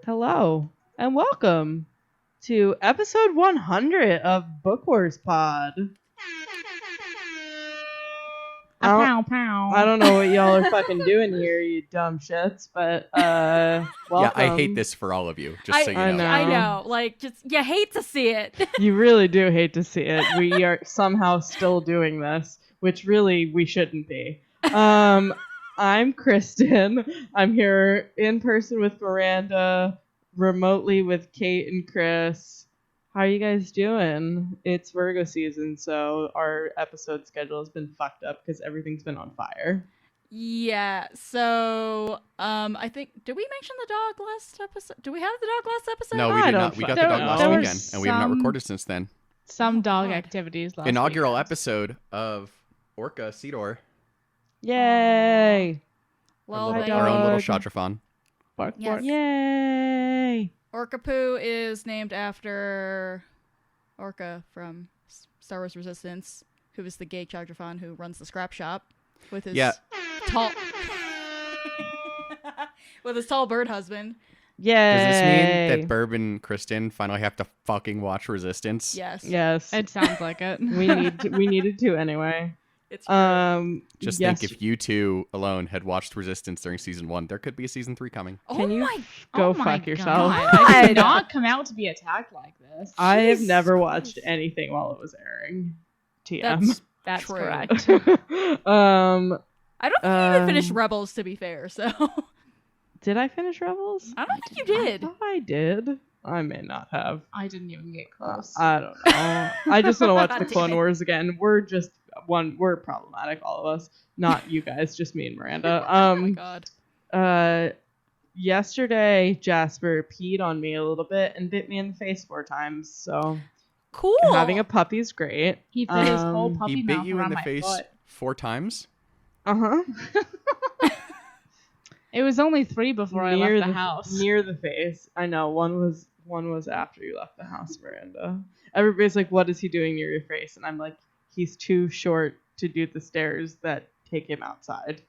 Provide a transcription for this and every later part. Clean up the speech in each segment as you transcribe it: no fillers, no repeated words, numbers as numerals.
Hello, and welcome to episode 100 of Book Wars Pod. I don't know what y'all are fucking doing here, you dumb shits, but welcome. Yeah, I hate this for all of you, just so you know. I know, like, just, you hate to see it. You really do hate to see it. We are somehow still doing this, which really we shouldn't be. I'm Kristen. I'm here in person with Miranda, remotely with Kate and Chris. How are you guys doing? It's Virgo season, so our episode schedule has been fucked up because everything's been on fire. Yeah, so, I think, did we mention the dog last episode? Do we have the dog last episode? No, we did not. We got the dog last weekend, and we have not recorded since then. Some dog activities last Inaugural weekend. Episode of Orca Cedar. Yay! Well, our own little Shatrathon. Bark, Yes. bark. Yay! Orca Poo is named after Orca from Star Wars Resistance, who is the gay Chadrafon who runs the scrap shop with his tall with his tall bird husband. Yay! Does this mean that Burb and Kristen finally have to fucking watch Resistance? Yes. Yes. It sounds like it. We needed to anyway. It's true. Just yes. think if you two alone had watched Resistance during season 1, there could be a season 3 coming. Can you my go Oh my fuck yourself? God. I did not come out to be attacked like this. I have Jesus never Christ. watched anything while it was airing. TM. That's True. correct. I I don't think you even finished Rebels, to be fair, so did I finish Rebels? I don't think you did. I thought I did. I may not have. I didn't even get close. I don't know. I just want to watch the Damn Clone it. Wars again. We're problematic, all of us. Not you guys, just me and Miranda. Oh my god. Yesterday Jasper peed on me a little bit and bit me in the face 4 times. So Cool. having a puppy's great. He put his whole puppy He bit mouth you in around the my face foot. 4 times? Uh-huh. It was only 3 before I left the house. Near the face. I know. One was after you left the house, Miranda. Everybody's like, what is he doing near your face? And I'm like, he's too short to do the stairs that take him outside.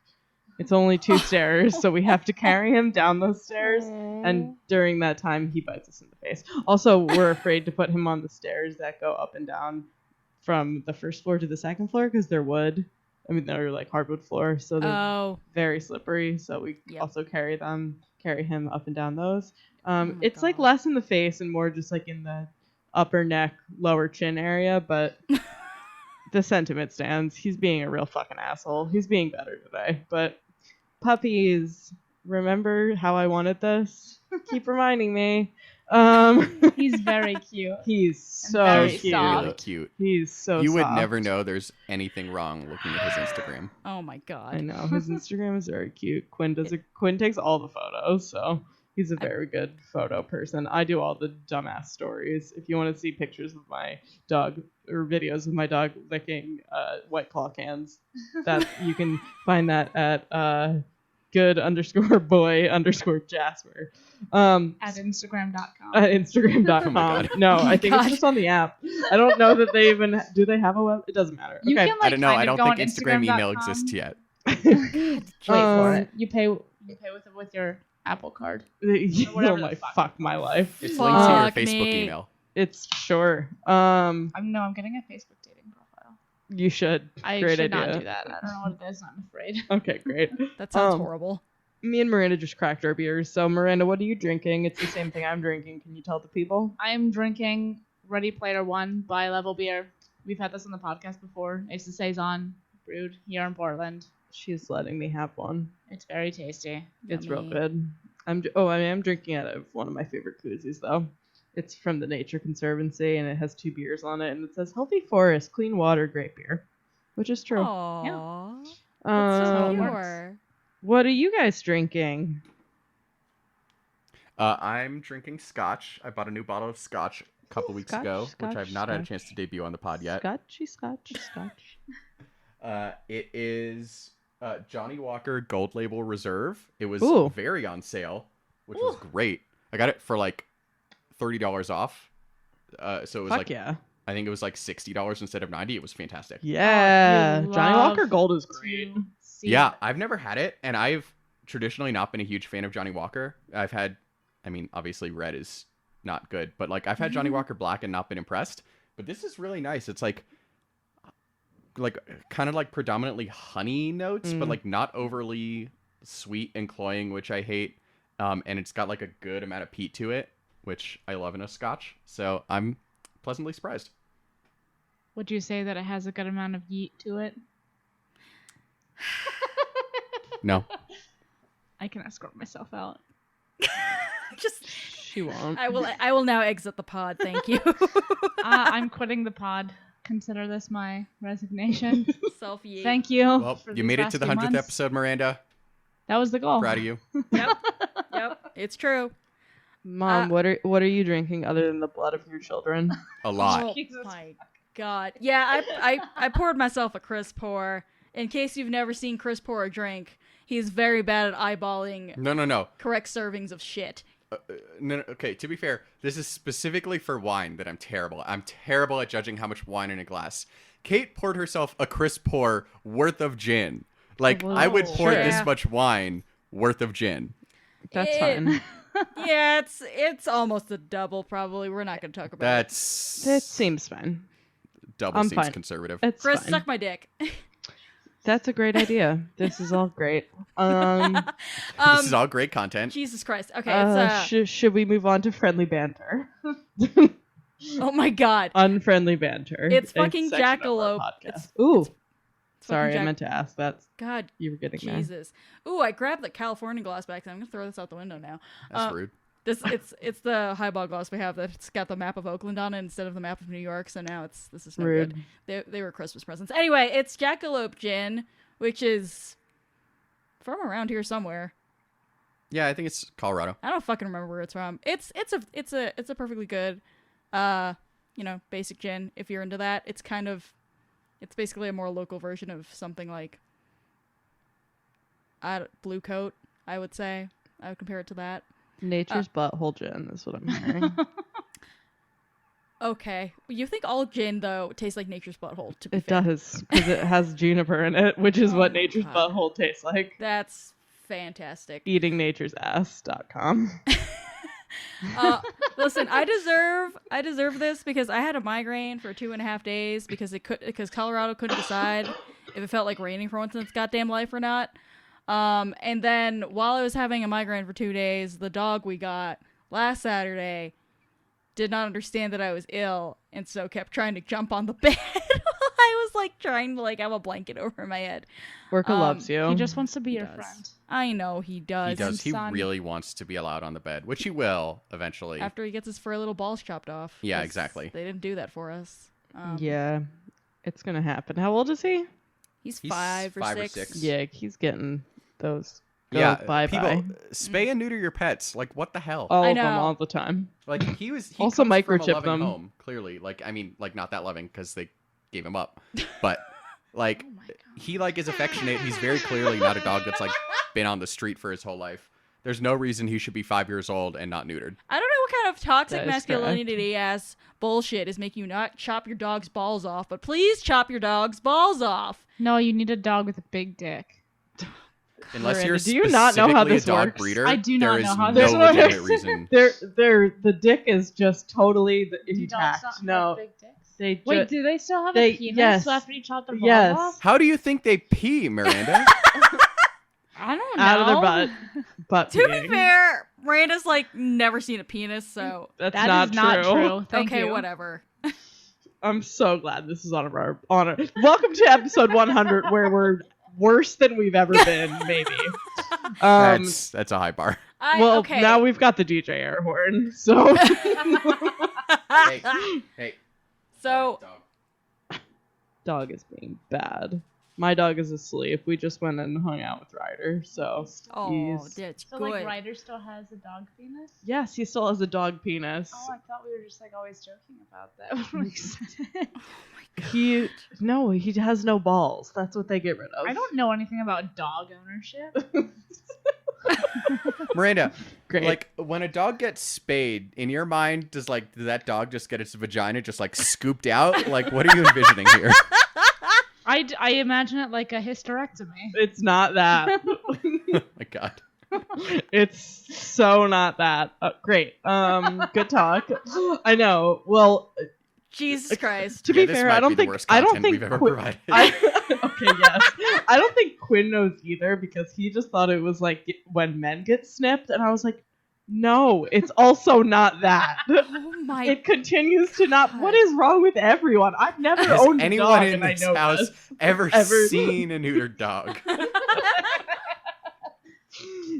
It's only 2 stairs, so we have to carry him down those stairs. And during that time, he bites us in the face. Also, we're afraid to put him on the stairs that go up and down from the first floor to the second floor because they're wood. I mean, they're like hardwood floor, so they're very slippery. So we also carry him up and down those. It's like less in the face and more just like in the upper neck, lower chin area, but the sentiment stands. He's being a real fucking asshole. He's being better today. But puppies, remember how I wanted this? Keep reminding me. He's very cute. He's so very cute. soft. Really cute. He's so You would soft. never know there's anything wrong looking at his Instagram. Oh my god. I know. His Instagram is very cute. Quinn takes all the photos, so he's a very good photo person. I do all the dumbass stories. If you want to see pictures of my dog or videos of my dog licking White Claw cans, that you can find that at good_boy_Jasper. At Instagram.com. At Instagram.com. Oh my God. No, I my think God. it's just on the app. I don't know that they even do they have a web? It doesn't matter. You Okay. can, like, I don't know. kind I of don't go think on Instagram email Instagram.com. exists yet. Wait for it. You pay with your Apple Card. Oh whatever my the fuck. fuck my life. It's linked to your Fuck Facebook me. email. It's sure. I'm getting a Facebook dating profile. You should. I Great should idea. not do that. I don't know what it is. I'm afraid. Okay, great. That sounds Um, horrible. Me and Miranda just cracked our beers. So Miranda, what are you drinking? It's the same thing I'm drinking. Can you tell the people? I'm drinking Ready Player One bi-level beer. We've had this on the podcast before. It's the Saison brewed here in Portland. She's letting me have one. It's very tasty. It's real Yummy. good. I am drinking out of one of my favorite koozies though. It's from the Nature Conservancy and it has 2 beers on it and it says Healthy Forest, Clean Water, Great Beer, which is true. Aww. That's Um, so pure. what are you guys drinking? I'm drinking scotch. I bought a new bottle of scotch a couple weeks Scotch, ago, scotch, which I've not had a scotch. chance to debut on the pod yet. Scotchy, scotch. It is Johnny Walker Gold Label Reserve. It was Ooh. very on sale, which was great. I got it for like $30 off. So it was Fuck like yeah. I think it was like $60 instead of $90. It was fantastic. Yeah. you Johnny Walker love Gold is great. to see Yeah, it. I've never had it, and I've traditionally not been a huge fan of Johnny Walker. I've had, I mean, obviously red is not good, but like I've had Johnny Walker Black and not been impressed. But this is really nice. It's like kind of like predominantly honey notes, but like not overly sweet and cloying, which I hate. And it's got like a good amount of peat to it, which I love in a scotch. So I'm pleasantly surprised. Would you say that it has a good amount of yeet to it? No. I can escort myself out. Just She won't. I will now exit the pod. Thank you. I'm quitting the pod. Consider this my resignation. Self yeet. Thank you. Well, for you these made it last to the few 100th months. episode, Miranda. That was the goal. Proud of you. Yep. It's true. Mom, what are you drinking other than the blood of your children? A lot. Oh Jesus. my god. Yeah, I poured myself a Chris pour. In case you've never seen Chris pour a drink, he's very bad at eyeballing No. correct servings of shit. No, okay, to be fair, this is specifically for wine that I'm terrible. I'm terrible at judging how much wine in a glass. Kate poured herself a Chris pour worth of gin. Like, Well, I would pour sure. this much wine worth of gin. That's It- fine. Yeah, it's almost a double probably. We're not going to talk about it. That's It seems fine. double I'm seems fine. conservative. It's Chris, fine. suck my dick. That's a great idea. This is all great. This is all great content. Jesus Christ. Okay, it's should we move on to friendly banter? oh my god. Unfriendly banter. It's a fucking section of our jackalope. podcast. Ooh. It's Sorry, fucking I meant to ask that. God, You were getting there. Jesus. Ooh, I grabbed the California glass back. I'm gonna throw this out the window now. That's rude. It's the highball glass we have that's got the map of Oakland on it instead of the map of New York. So now this is no Rude. good. They were Christmas presents. Anyway, it's Jackalope Gin, which is from around here somewhere. Yeah, I think it's Colorado. I don't fucking remember where it's from. It's a perfectly good, basic gin. If you're into that, it's basically a more local version of something like Blue Coat. I would say I would compare it to that. Nature's butthole gin is what I'm hearing. Okay, you think all gin though tastes like nature's butthole? To be It fair. does, because it has juniper in it, which is what nature's God. butthole tastes like. That's fantastic. Eatingnature'sass.com. Listen, I deserve this because I had a migraine for 2.5 days because Colorado couldn't decide if it felt like raining for once in its goddamn life or not. And then while I was having a migraine for 2 days, the dog we got last Saturday did not understand that I was ill, and so kept trying to jump on the bed while I was like trying to like have a blanket over my head. Orca loves you. He just wants to be your does. friend. I know he does. He does. He son. really wants to be allowed on the bed, which he will eventually. After he gets his furry little balls chopped off. Yeah, 'cause exactly. They didn't do that for us. Yeah, it's gonna happen. How old is he? He's He's 5 or 5 or 6. 6. Yeah, he's getting those. Yeah, bye people bye. spay and neuter your pets. Like, what the hell? All I of them, know. all the time. Like, he Also comes from a microchip loving them. home, clearly. Like, I mean, like, not that loving because they gave him up, but like, he like is affectionate. He's very clearly not a dog that's like been on the street for his whole life. There's no reason he should be 5 years old and not neutered. I don't know what kind of toxic That is masculinity ass bullshit is making you not chop your dog's balls off, but please chop your dog's balls off. No, you need a dog with a big dick. Unless Miranda, you're do you not know how specifically this a dog works? breeder, I do not there is know how no this legitimate works. reason. The dick is just totally Do dogs intact. not No, have big dicks? they Wait, ju- do they still have they- a penis yes. after you chop their balls Yes. off? How do you think they pee, Miranda? I don't know. out of their butt. Butt To be peeing. fair, Miranda's like never seen a penis, so That's That not is not true. true. Thank okay, you. whatever. I'm so glad this is on our honor. Welcome to episode 100, where we're worse than we've ever been, maybe. That's a high bar. Well, Okay. now we've got the DJ air horn, so Hey. So dog is being bad. My dog is asleep. We just went and hung out with Ryder, so oh, he's that's So good. like Ryder still has a dog penis? yes, he still has a dog penis. Oh, I thought we were just like always joking about that when we said it. Oh my he has no balls. That's what they get rid of. I don't know anything about dog ownership. Miranda, Great. like when a dog gets spayed, in your mind, does that dog just get its vagina just like scooped out? Like, what are you envisioning here? I imagine it like a hysterectomy. It's not that. Oh my God. It's so not that. Great. Good talk. I know. Well, Jesus Christ. to be this fair, might I don't be the think worst I don't content think we've ever Quinn- provided. Okay, yes. I don't think Quinn knows either because he just thought it was like when men get snipped, and I was like, no, it's also not that. Oh my It continues to not. God. What is wrong with everyone? I've never Has owned a anyone dog, in and I this know house this. ever Ever- seen a neutered dog?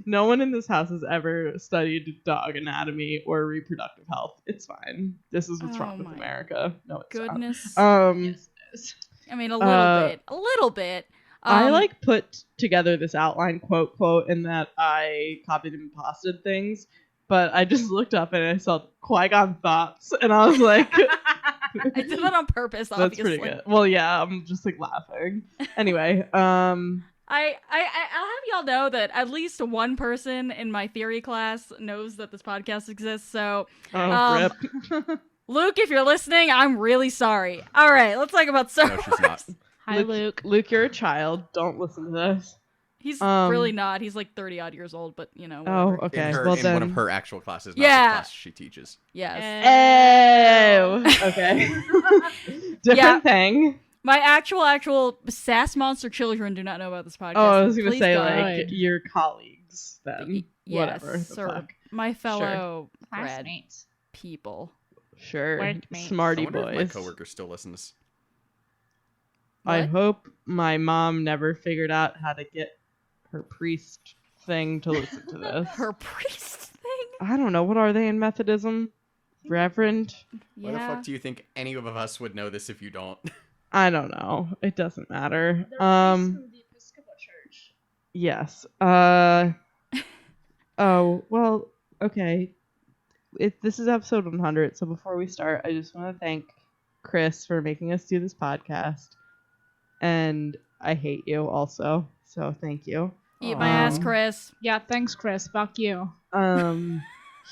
No one in this house has ever studied dog anatomy or reproductive health. It's fine. This is what's wrong with my America. No, it's goodness. not. Yes, it is. I mean, a little bit. I like put together this outline quote and that I copied and pasted things, but I just looked up and I saw Qui-Gon thoughts, and I was like, I did that on purpose, that's obviously. pretty good. Well, yeah, I'm just like laughing. Anyway, I'll have y'all know that at least one person in my theory class knows that this podcast exists. So, rip. Luke, if you're listening, I'm really sorry. All right, let's talk about Star No, she's Wars. not. Hi, Luke. Luke, you're a child. Don't listen to this. He's Um, really not. He's like 30 odd years old, but you know. Oh, Whatever. okay. In, Well in then. one of her actual classes, not Yeah. the class she teaches. Yes. Oh, okay. Different thing. My actual SAS monster children do not know about this podcast. Oh, I was gonna Please say go like ahead. your colleagues then. Yes, Whatever. The sir. fuck. My fellow grad Classmates. people. Sure. Workmates. Smarty I wonder if boys. my coworker still listens. I What? hope my mom never figured out how to get her priest thing to listen to this. Her priest thing? I don't know. What are they in Methodism? Reverend? Why the fuck do you think any of us would know this if you don't? I don't know. It doesn't matter. They're priests from the Episcopal Church. Yes. Oh, well, okay. This is episode 100, so before we start, I just want to thank Chris for making us do this podcast. And I hate you also, so thank you. Eat my ass, Chris. Yeah, thanks, Chris. Fuck you.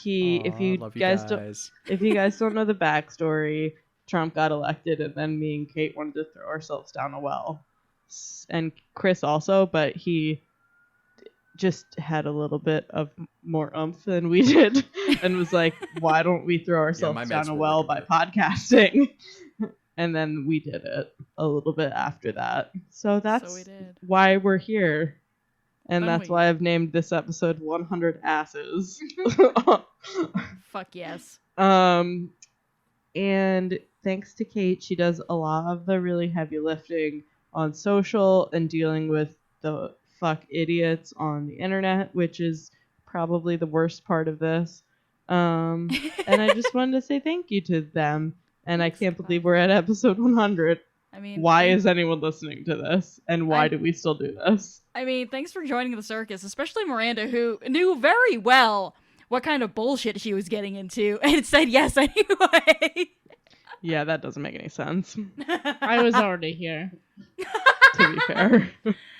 If you Love guys don't know the backstory, Trump got elected, and then me and Kate wanted to throw ourselves down a well. And Chris also, but he just had a little bit of more oomph than we did, and was like, why don't we throw ourselves my down meds a were well working by podcasting? And then we did it a little bit after that. So that's we did. why we're here. And Then that's we- why I've named this episode 100 Asses. Fuck yes. And thanks to Kate, she does a lot of the really heavy lifting on social and dealing with the fuck idiots on the internet, which is probably the worst part of this. And I just wanted to say thank you to them. And I can't believe we're at episode 100. I mean, Why is anyone listening to this? And why do we still do this? I mean, thanks for joining the circus, especially Miranda, who knew very well what kind of bullshit she was getting into, and said yes anyway. Yeah, that doesn't make any sense, I was already here. to be fair.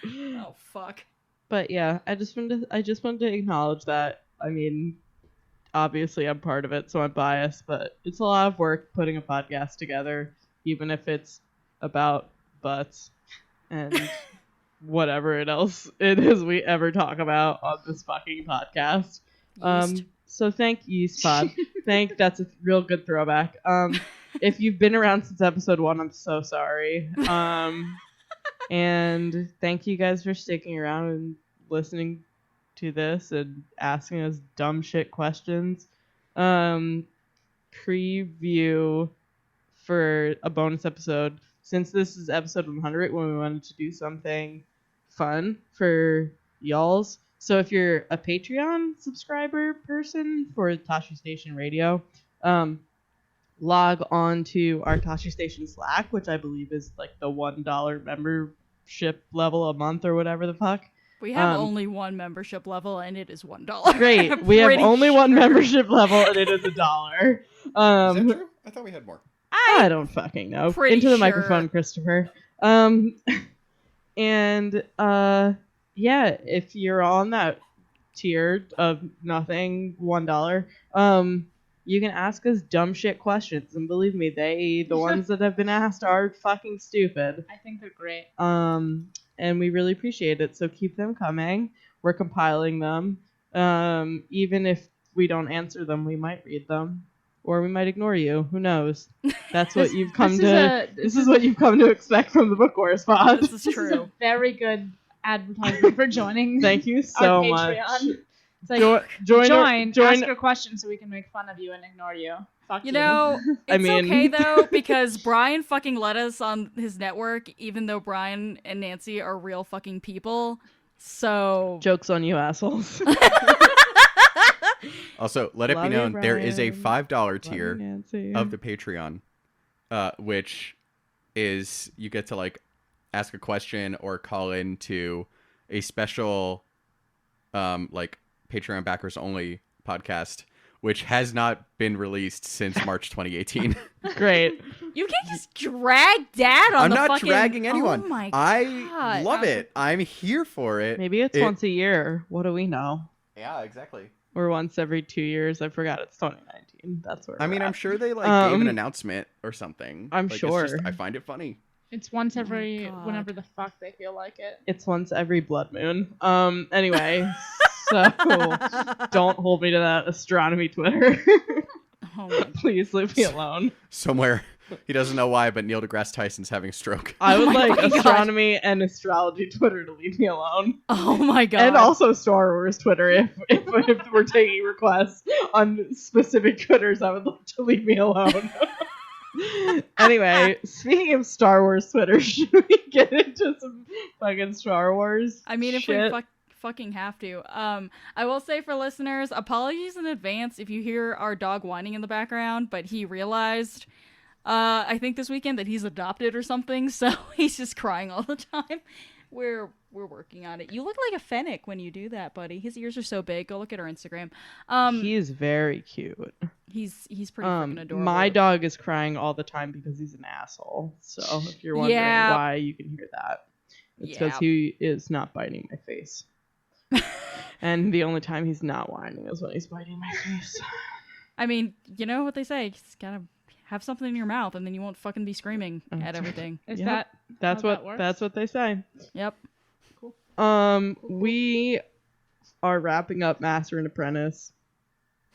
Oh fuck. But yeah, I just wanted to acknowledge that. I mean, obviously I'm part of it, so I'm biased, but it's a lot of work putting a podcast together, even if it's about butts and whatever else it is we ever talk about on this fucking podcast. Yeast. So thank Yeast Pod. That's a real good throwback. If you've been around since episode 1, I'm so sorry. And thank you guys for sticking around and listening to this and asking us dumb shit questions. Preview for a bonus episode. Since this is episode 100, when we wanted to do something fun for y'alls. So if you're a Patreon subscriber person for Tashi Station Radio, log on to our Tashi Station Slack, which I believe is like the $1 membership level a month or whatever the fuck. We have only one membership level, and it is $1. Great. I'm We have pretty only one sure. membership level, and it is $1. Is that true? I thought we had more. I don't fucking know. Pretty Into the sure. microphone, Christopher. And yeah, if you're on that tier of nothing, $1, you can ask us dumb shit questions, and believe me, the ones that have been asked are fucking stupid. I think they're great. And we really appreciate it. So keep them coming. We're compiling them. Even if we don't answer them, we might read them, or we might ignore you. Who knows? That's what you've come to. This is what you've come to expect from the Book Wars pod. This is This true. is a very good advertisement for joining. Thank you our so much. Patreon. It's like Join. ask your question so we can make fun of you and ignore you. Fuck You know, I it's mean- okay though, because Brian fucking let us on his network, even though Brian and Nancy are real fucking people. So Jokes on you, assholes. Also, let it Love be you, known there is a Brian. $5 tier Nancy. of the Patreon, which is you get to like ask a question or call in to a special like Patreon backers only podcast, which has not been released since March 2018. Great. you can't just drag Dad on I'm the not fucking... dragging anyone. Oh my I God. love it. I'm here for it. Maybe it's once a year. What do we know? Yeah, exactly. Or once every 2 years. I forgot it's 2019. That's where I mean, we're I'm at. sure they like gave an Um, announcement or something. I'm Like, it's sure. just- I find it funny. It's once every God. whenever the fuck they feel like it. It's once every blood moon. Anyway, so don't hold me to that astronomy Twitter. Oh my Please leave me alone. Somewhere he doesn't know why, but Neil deGrasse Tyson's having a stroke. I would my like fucking God. astronomy and astrology Twitter to leave me alone. Oh my God. And also Star Wars Twitter if we're taking requests on specific Twitters, I would like to leave me alone. Anyway, speaking of Star Wars Twitter, should we get into some fucking Star Wars? I mean, if shit? we fucking have to. I will say for listeners, apologies in advance if you hear our dog whining in the background, but he realized, I think this weekend that he's adopted or something, so he's just crying all the time. We're working on it. You look like a fennec when you do that, buddy. His ears are so big. Go look at our Instagram. He is very cute. He's pretty freaking adorable. My dog is crying all the time because he's an asshole. So if you're wondering Yeah. why, you can hear that. It's because Yeah. he is not biting my face. And the only time he's not whining is when he's biting my face. I mean, you know what they say. You just gotta have something in your mouth, and then you won't fucking be screaming at That's everything. Is Yep. that That's how what that works? that's what they say. Yep. We are wrapping up Master and Apprentice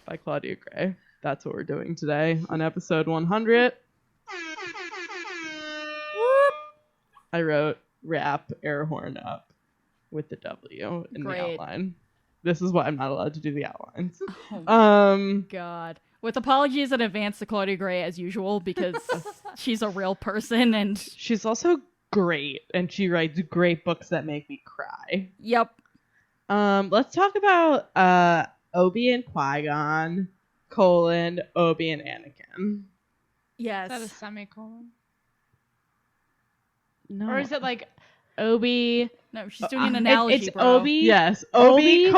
by Claudia Gray. That's what we're doing today on episode 100. I wrote wrap air horn up with the W in Great. the outline. This is why I'm not allowed to do the outlines. Oh my Um, God. With apologies in advance to Claudia Gray as usual, because she's a real person and she's also great, and she writes great books that make me cry. yep. Let's talk about Obi and Qui-Gon, Obi and Anakin. Yes. Is that a semicolon? No. Or is it like Obi? No, she's doing an analogy, It's bro. Obi. Yes, Obi,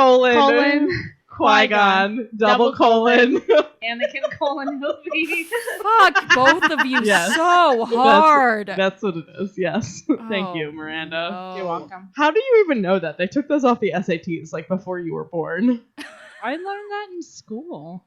Qui-Gon, double colon. Anakin colon Obi. Fuck both of you Yes. so hard. That's what it is, yes. Thank Oh, you, Miranda. no. You're welcome. How do you even know that? They took those off the SATs, like, before you were born. I learned that in school.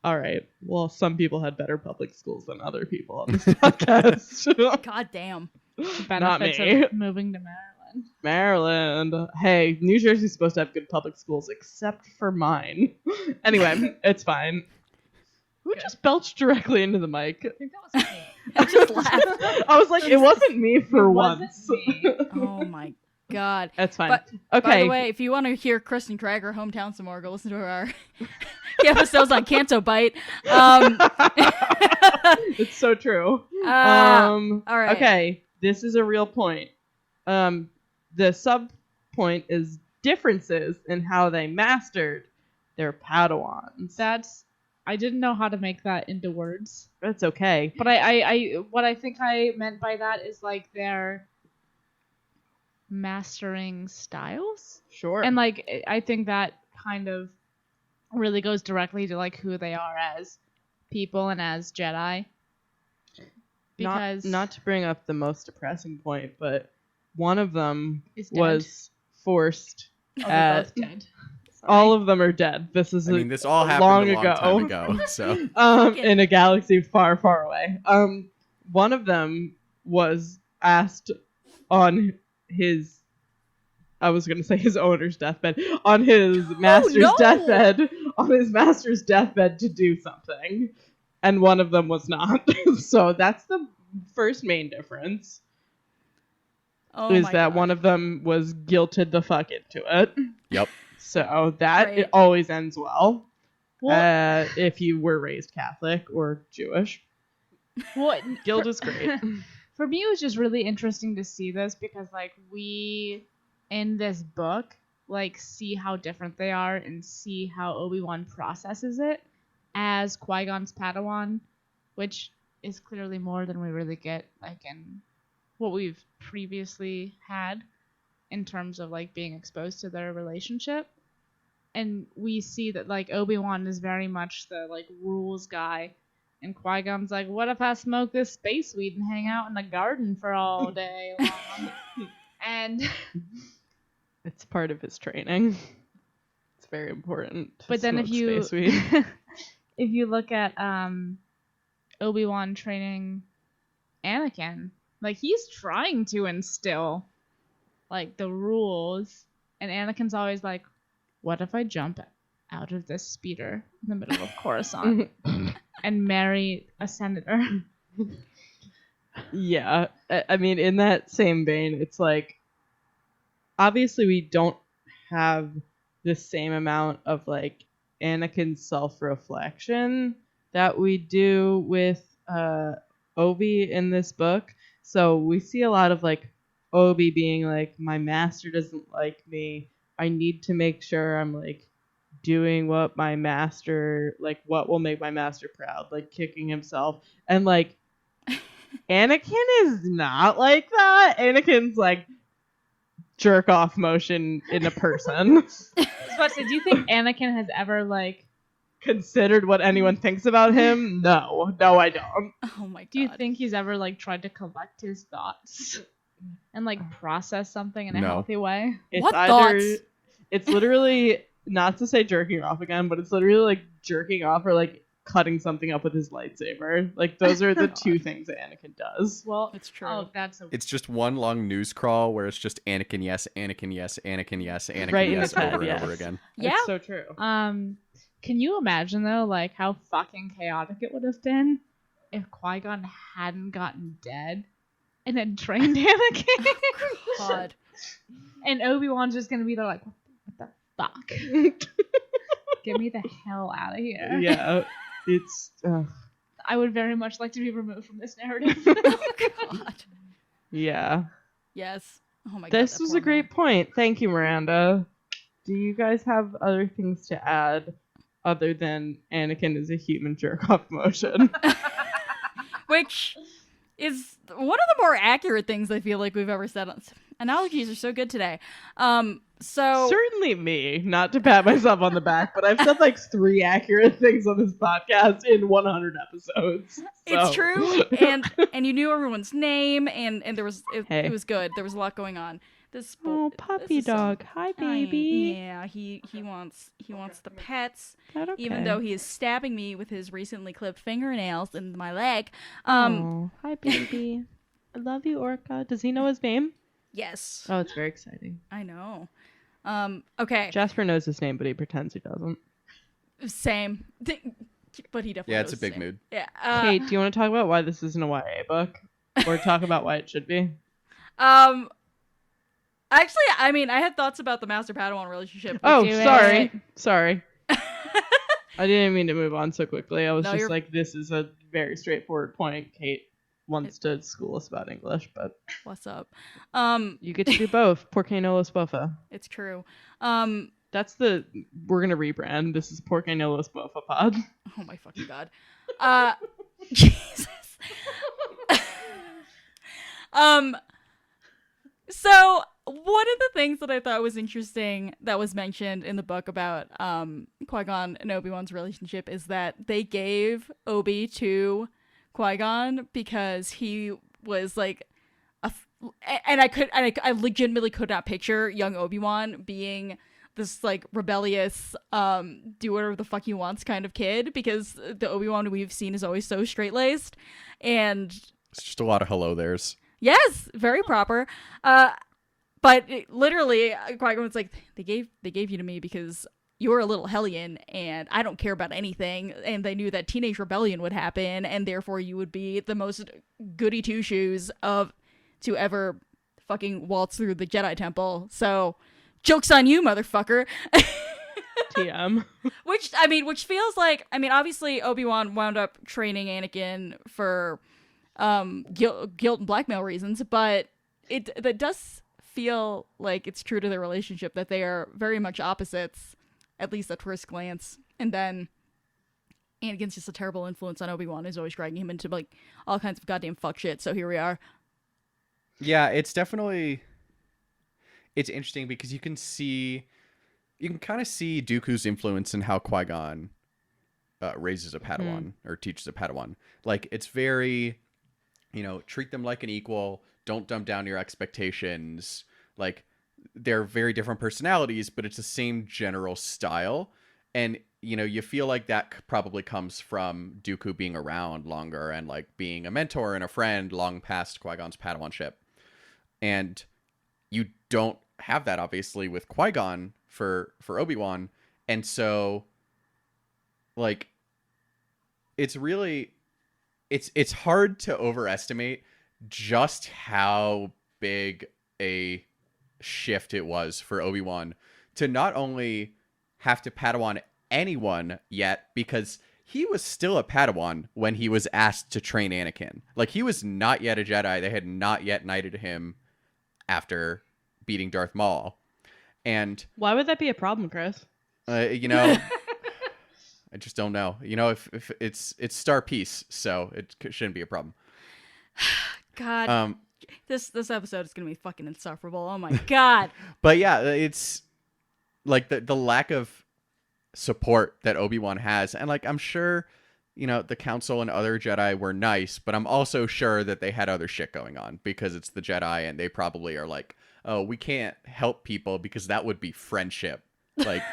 All right. Well, some people had better public schools than other people on this podcast. God damn. The Not benefits me. of moving to Maryland. Maryland. Hey, New Jersey's supposed to have good public schools, except for mine. Anyway, it's fine. Who just belched directly into the mic? I think that was me. I just laughed. I was like, it wasn't me for It once. wasn't me. Oh my God. That's fine. But- okay. By the way, if you want to hear Kristen Craig, her hometown some more, go listen to our episodes on Canto Bite. It's so true. All right. Okay, this is a real point. The sub point is differences in how they mastered their Padawans. I didn't know how to make that into words. That's okay. But I what I think I meant by that is like their mastering styles. Sure. And like I think that kind of really goes directly to like who they are as people and as Jedi. because not to bring up the most depressing point, but one of them Is dead. was forced. they're both dead. Sorry. All of them are dead. This is I mean, this all happened long a long ago. time ago. So In a galaxy far, far away. One of them was asked on his, I was gonna say his owner's deathbed, on his master's deathbed, to do something, and one of them was not. So that's the first main difference. Oh Is my that God. one of them was guilted the fuck into it. yep. So that Right. it always ends well. Well, If you were raised Catholic or Jewish, well, guilt is great. for me, it was just really interesting to see this because, like, we in this book, like, see how different they are and see how Obi-Wan processes it as Qui-Gon's Padawan, which is clearly more than we really get, like, in what we've previously had in terms of, like, being exposed to their relationship. And we see that, like, Obi-Wan is very much the, like, rules guy. And Qui-Gon's like, what if I smoke this space weed and hang out in the garden for all day long? And It's part of his training. It's very important. To but then if smoke you space weed. if you look at Obi-Wan training Anakin, like, he's trying to instill, like, the rules, and Anakin's always like, what if I jump out of this speeder in the middle of Coruscant and marry a senator? Yeah, I mean, in that same vein, it's like, obviously we don't have the same amount of, like, Anakin's self-reflection that we do with Obi in this book. So we see a lot of, like, Obi being like, my master doesn't like me. I need to make sure I'm, like, doing what my master, like, what will make my master proud, like kicking himself. And, like, Anakin is not like that. Anakin's like jerk off motion in a person. So do you think Anakin has ever, like, Considered what anyone thinks about him? No, I don't. Oh my God. do you think he's ever, like, tried to collect his thoughts and, like, process something in a No. healthy way? It's What either thoughts? it's literally, not to say jerking off again, but it's literally like jerking off or like cutting something up with his lightsaber. Like, those are the two things that Anakin does. Well, It's true. Oh, that's a It's just one long news crawl where it's just Anakin, yes, Anakin, yes, Anakin, yes, Anakin, Right in yes, his head, over and yes. over again. Yeah. It's so true. Can you imagine, though, like, how fucking chaotic it would have been if Qui-Gon hadn't gotten dead and had trained Anakin? God. And Obi-Wan's just gonna be there like, what the fuck? Get me the hell out of here. Yeah, it's I would very much like to be removed from this narrative. God. yeah. Yes. Oh my God. This that was poor a great man. point. Thank you, Miranda. Do you guys have other things to add other than Anakin is a human jerk off motion? Which is one of the more accurate things I feel like we've ever said. Analogies are so good today. So Certainly me, not to pat myself on the back, but I've said like 3 accurate things on this podcast in 100 episodes. it's So. true, and you knew everyone's name, and there was Hey. it was good. There was a lot going on. This Oh, this puppy is some- dog. Hi, baby. Yeah, he wants the pets. That okay? Even though he is stabbing me with his recently clipped fingernails in my leg. Oh, hi, baby. I love you, Orca. Does he know his name? Yes, Oh, it's very exciting. I know. Okay, Jasper knows his name, but he pretends he doesn't. same. But he definitely Yeah, it's a knows big his name. mood. Yeah. Kate, do you want to talk about why this isn't a YA book? Or talk about why it should be? Actually, I mean, I had thoughts about the Master Padawan relationship. Oh, do sorry. it. Sorry. I didn't mean to move on so quickly. I was No, just you're- like, this is a very straightforward point. Kate wants to school us about English, but What's up? you get to do both. Porque no los bofa. It's true. That's we're going to rebrand. This is Porque no los bofa pod. Oh my fucking god. Jesus. So one of the things that I thought was interesting that was mentioned in the book about Qui-Gon and Obi-Wan's relationship is that they gave Obi to Qui-Gon because he was like and I legitimately could not picture young Obi-Wan being this like rebellious do whatever the fuck he wants kind of kid, because the Obi-Wan we've seen is always so straight-laced, and It's just a lot of hello there's. yes, very proper. But literally Qui-Gon was like, they gave you to me because you're a little hellion and I don't care about anything, and they knew that teenage rebellion would happen and therefore you would be the most goody two-shoes to ever fucking waltz through the Jedi Temple. So, joke's on you, motherfucker. TM. Which feels like, obviously Obi-Wan wound up training Anakin for guilt and blackmail reasons, but that does feel like it's true to their relationship that they are very much opposites, at least at first glance. And then Anakin's just a terrible influence on Obi-Wan, is always dragging him into like all kinds of goddamn fuck shit. So here we are. Yeah, it's interesting because you can kind of see Dooku's influence in how Qui-Gon raises a Padawan or teaches a Padawan. Like, it's very, treat them like an equal, don't dumb down your expectations. Like, they're very different personalities, but it's the same general style. And, you feel like that probably comes from Dooku being around longer and like being a mentor and a friend long past Qui-Gon's Padawanship. And you don't have that obviously with Qui-Gon for Obi-Wan. And so like it's hard to overestimate just how big a shift it was for Obi-Wan to not only have to Padawan anyone yet, because he was still a Padawan when he was asked to train Anakin. Like, he was not yet a Jedi. They had not yet knighted him after beating Darth Maul. And why would that be a problem, Chris? I just don't know. If it's Star Peace, so it shouldn't be a problem. God, this episode is gonna be fucking insufferable. Oh my god. But yeah, it's like the lack of support that Obi-Wan has, and like I'm sure the Council and other Jedi were nice, but I'm also sure that they had other shit going on, because it's the Jedi and they probably are like, oh, we can't help people because that would be friendship. Like,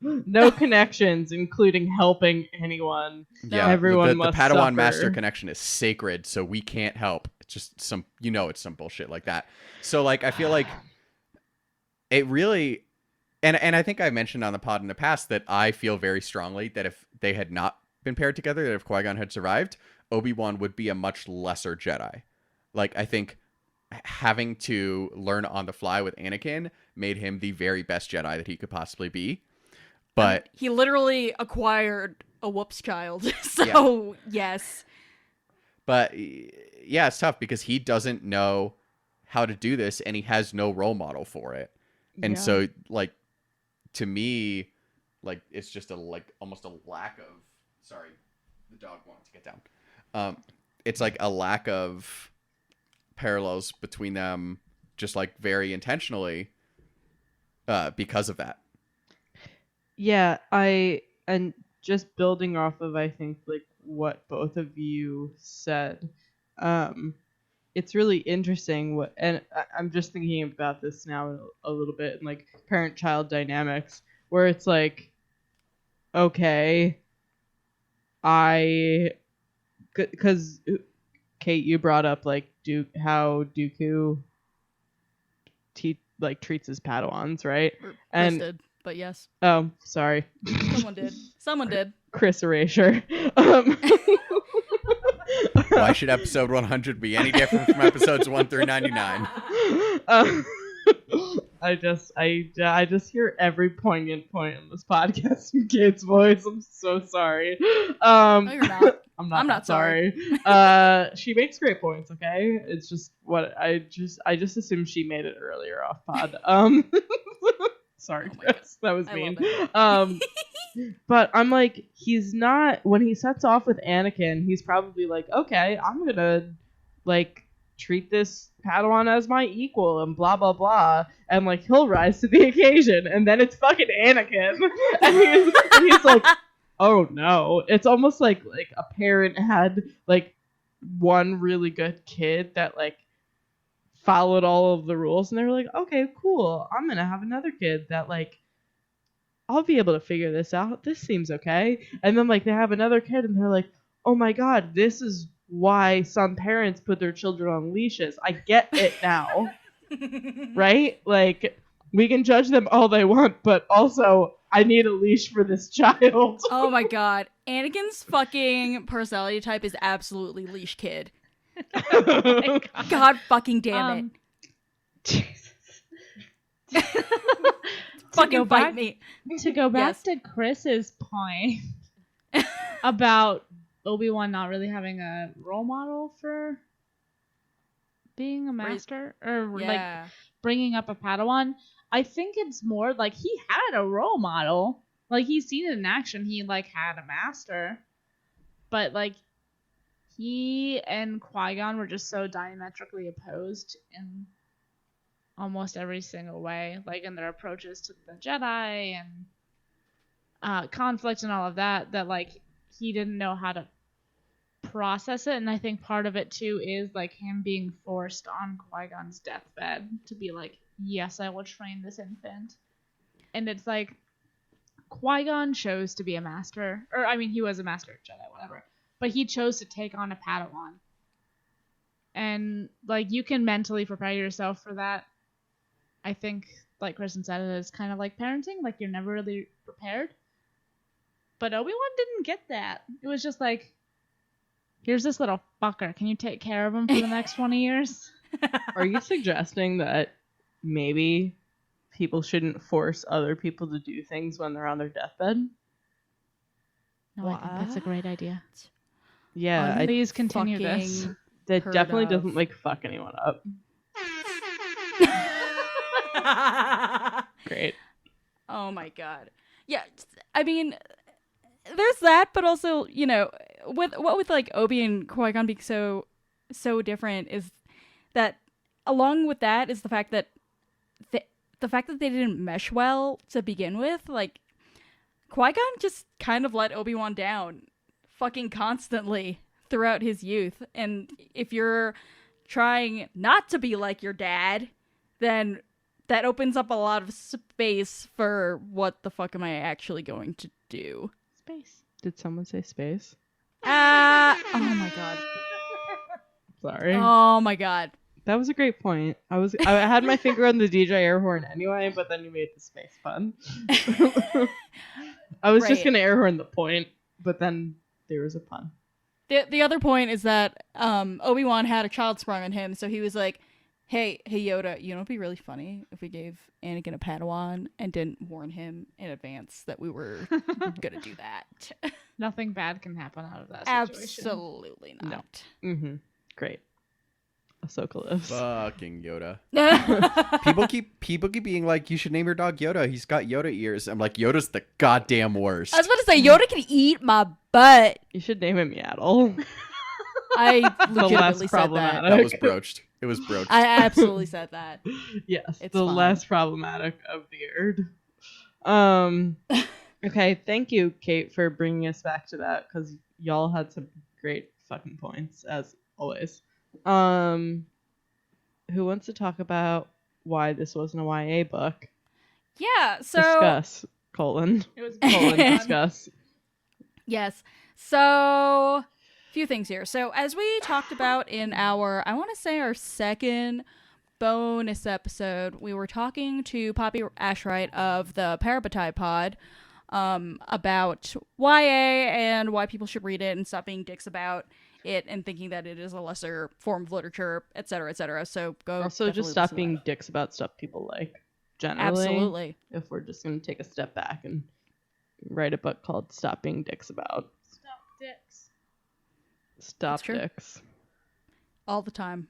no connections, including helping anyone. Yeah, everyone the must Padawan suffer. Master connection is sacred, so we can't help. It's just it's some bullshit like that. So like, I feel like it really, and I think I mentioned on the pod in the past that I feel very strongly that if they had not been paired together, that if Qui-Gon had survived, Obi-Wan would be a much lesser Jedi. Like, I think having to learn on the fly with Anakin made him the very best Jedi that he could possibly be. But he literally acquired a whoops child. So yes. But yeah, it's tough because he doesn't know how to do this and he has no role model for it. And so like, to me, like, it's just almost a lack of, sorry, the dog wanted to get down. It's like a lack of parallels between them, just like very intentionally, because of that. Yeah, and just building off of, I think, like what both of you said, it's really interesting and I'm just thinking about this now a little bit, and like parent-child dynamics, where it's like, okay, because Kate, you brought up like how Dooku treats his Padawans, right? Chris did, but yes. Oh, sorry. Someone did. Chris Erasure. Why should episode 100 be any different from episodes 1 through 99? I just hear every poignant point in this podcast in Kate's voice. I'm so sorry. No, you're not. I'm not sorry. She makes great points, okay? It's just what I just assumed she made it earlier off pod. Sorry, Chris. That was mean. But I'm like, he's not, when he sets off with Anakin, he's probably like, okay, I'm gonna like treat this Padawan as my equal and blah blah blah, and like he'll rise to the occasion, and then it's fucking Anakin, and he's like, oh no. It's almost like a parent had like one really good kid that like followed all of the rules, and they were like, okay, cool. I'm gonna have another kid that like I'll be able to figure this out. This seems okay. And then like they have another kid, and they're like, oh my god, this is why some parents put their children on leashes. I get it now. Right? Like, we can judge them all they want, but also, I need a leash for this child. Oh my god. Anakin's fucking personality type is absolutely leash kid. Oh God fucking damn Jesus. it. Fucking bite me. To go back Yes. to Chris's point about Obi-Wan not really having a role model for being a master or like Yeah. bringing up a Padawan, I think it's more like he had a role model. Like he's seen it in action. He like had a master, but like he and Qui-Gon were just so diametrically opposed in almost every single way, like in their approaches to the Jedi and conflict and all of that, that like he didn't know how to process it. And I think part of it too is like him being forced on Qui-Gon's deathbed to be like, yes, I will train this infant. And it's like Qui-Gon chose to be a master, or I mean he was a master Jedi, whatever, but he chose to take on a Padawan. And like you can mentally prepare yourself for that. I think, like Kristen said, it is kind of like parenting. Like, you're never really prepared. But Obi-Wan didn't get that. It was just like, here's this little fucker. Can you take care of him for the next 20 years? Are you suggesting that maybe people shouldn't force other people to do things when they're on their deathbed? No, I think that's a great idea. Yeah, Please continue this. Fucking that heard definitely of. doesn't like fuck anyone up. Great. Oh my god. Yeah, I mean, there's that, but also, you know, with like Obi and Qui-Gon being so different is that along with that is the fact that the fact that they didn't mesh well to begin with. Like, Qui-Gon just kind of let Obi-Wan down fucking constantly throughout his youth. And if you're trying not to be like your dad, then that opens up a lot of space for what the fuck am I actually going to do? Space. Did someone say space? Oh my god. Sorry. Oh my god. That was a great point. I had my finger on the DJ air horn anyway, but then you made the space fun. I was just Right. gonna air horn the point, but then there was a pun. The other point is that Obi-Wan had a child sprung on him, so he was like, Hey Yoda, you know it'd be really funny if we gave Anakin a Padawan and didn't warn him in advance that we were gonna do that. Nothing bad can happen out of that situation. Absolutely not. Mm-hmm. Great. Ahsoka lives. Fucking Yoda. People keep being like, you should name your dog Yoda. He's got Yoda ears. I'm like, Yoda's the goddamn worst. I was about to say Yoda can eat my butt. You should name him Yaddle. I The less legitimately said that. problematic. That was broached. It was broached. I absolutely said that. Yes, It's the fine. less problematic of the Erd. Okay, thank you, Kate, for bringing us back to that, because y'all had some great fucking points, as always. Who wants to talk about why this wasn't a YA book? Yeah, so Discuss, colon. It was Colon, discuss. yes. So few things here. So as we talked about in our, I want to say our second bonus episode, we were talking to Poppy Ashright of the Parabatai Pod about YA and why people should read it and stop being dicks about it and thinking that it is a lesser form of literature, etc., etc. So go. Also, just definitely stop listen to being that. dicks about stuff people like. Generally, Absolutely. if we're just going to take a step back and write a book called Stop Being Dicks About. Stop dicks. Stop That's true. dicks. All the time.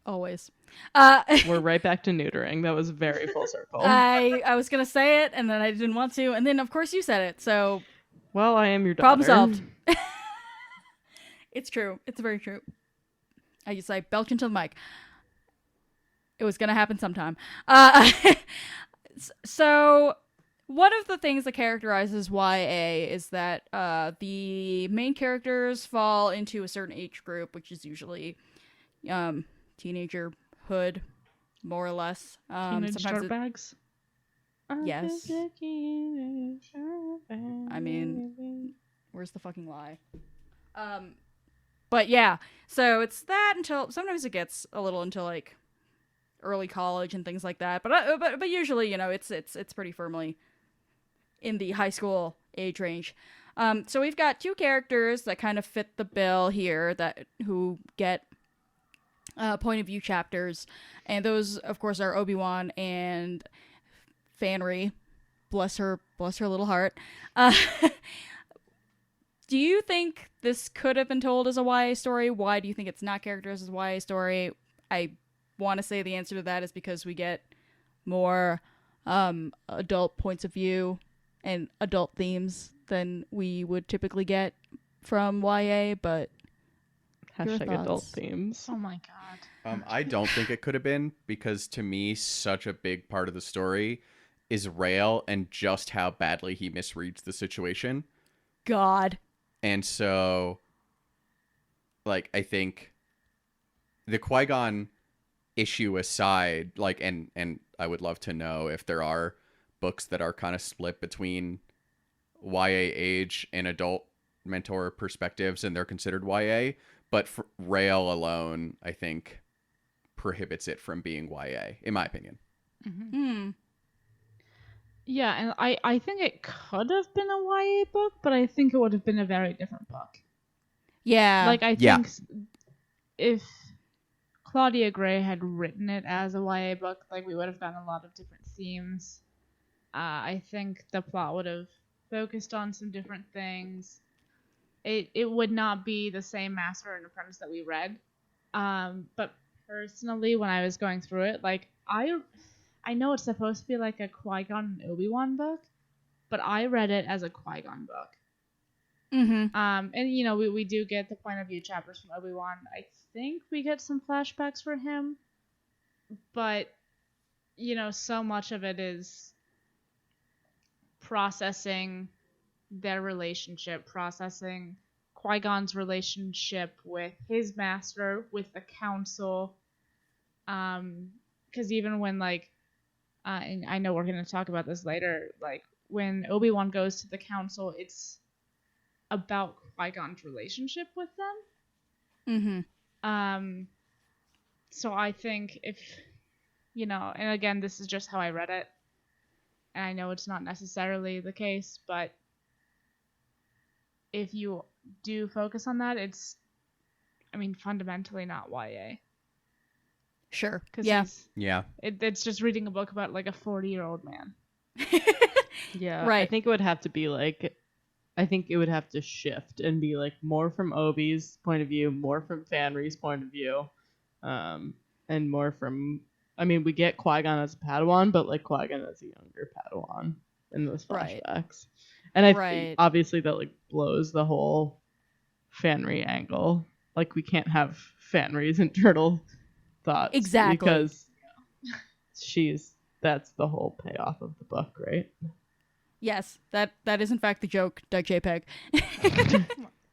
Always. We're right back to neutering. That was very full circle. I was gonna say it and then I didn't want to, and then of course you said it, so Well, I am your daughter. problem solved. It's true. It's very true. I just like belch into the mic. It was gonna happen sometime. So one of the things that characterizes YA is that the main characters fall into a certain age group, which is usually teenagerhood, more or less. Teenage Sometimes dirtbags. Yes. I mean, where's the fucking lie? But yeah, so it's that until sometimes it gets a little into like early college and things like that. But usually, it's pretty firmly in the high school age range. So we've got two characters that kind of fit the bill here who get point of view chapters, and those, of course, are Obi-Wan and Fanry. Bless her little heart. Do you think this could have been told as a YA story? Why do you think it's not characterized as a YA story? I want to say the answer to that is because we get more adult points of view and adult themes than we would typically get from YA, but Hashtag adult themes. Oh my god. I don't think it could have been, because to me, such a big part of the story is Rael and just how badly he misreads the situation. God. And so, like, I think the Qui-Gon issue aside, like, and I would love to know if there are books that are kind of split between YA age and adult mentor perspectives and they're considered YA, but for Rael alone, I think, prohibits it from being YA, in my opinion. Mm-hmm. Yeah, and I think it could have been a YA book, but I think it would have been a very different book. Yeah. Like, I Yeah. think if Claudia Gray had written it as a YA book, like, we would have gotten a lot of different themes. I think the plot would have focused on some different things. It would not be the same Master and Apprentice that we read. But personally, when I was going through it, like, I know it's supposed to be like a Qui-Gon and Obi-Wan book, but I read it as a Qui-Gon book. Mm-hmm. And we do get the point of view chapters from Obi-Wan. I think we get some flashbacks for him, but so much of it is processing their relationship, processing Qui-Gon's relationship with his master, with the council. Because even when, like, and I know we're going to talk about this later, like, when Obi-Wan goes to the council, it's about Qui-Gon's relationship with them. Mm-hmm. So I think if, and again, this is just how I read it, and I know it's not necessarily the case, but if you do focus on that, it's, fundamentally not YA. Sure. Yeah. Yeah. It's just reading a book about, like, a 40-year-old man. Yeah. Right. I think it would have to be like, I think it would have to shift and be like more from Obi's point of view, more from Fanry's point of view, and more from, we get Qui-Gon as a Padawan, but like Qui-Gon as a younger Padawan in those flashbacks. Right. And I Right. think obviously that like blows the whole Fanry angle. Like, we can't have Fanry's internal thoughts. Exactly. Because that's the whole payoff of the book, right? Yes, that is in fact the joke, Doug JPEG.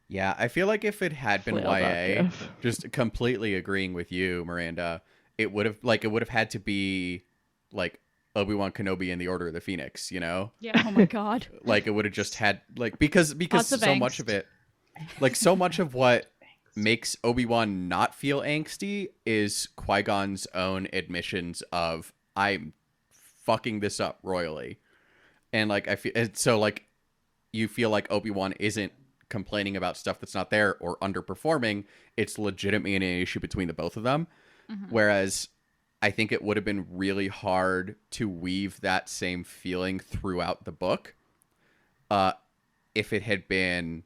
Yeah, I feel like if it had been Flail YA, dot just completely agreeing with you, Miranda, it would have had to be like Obi-Wan Kenobi and the Order of the Phoenix, Yeah. Oh my god. Like, it would have just had, like, because Lots of so much angst. of it, like, so much of what makes Obi-Wan not feel angsty is Qui-Gon's own admissions of, I'm fucking this up royally. And like, I feel, and so like, you feel like Obi-Wan isn't complaining about stuff that's not there or underperforming. It's legitimately an issue between the both of them. Mm-hmm. Whereas I think it would have been really hard to weave that same feeling throughout the book if it had been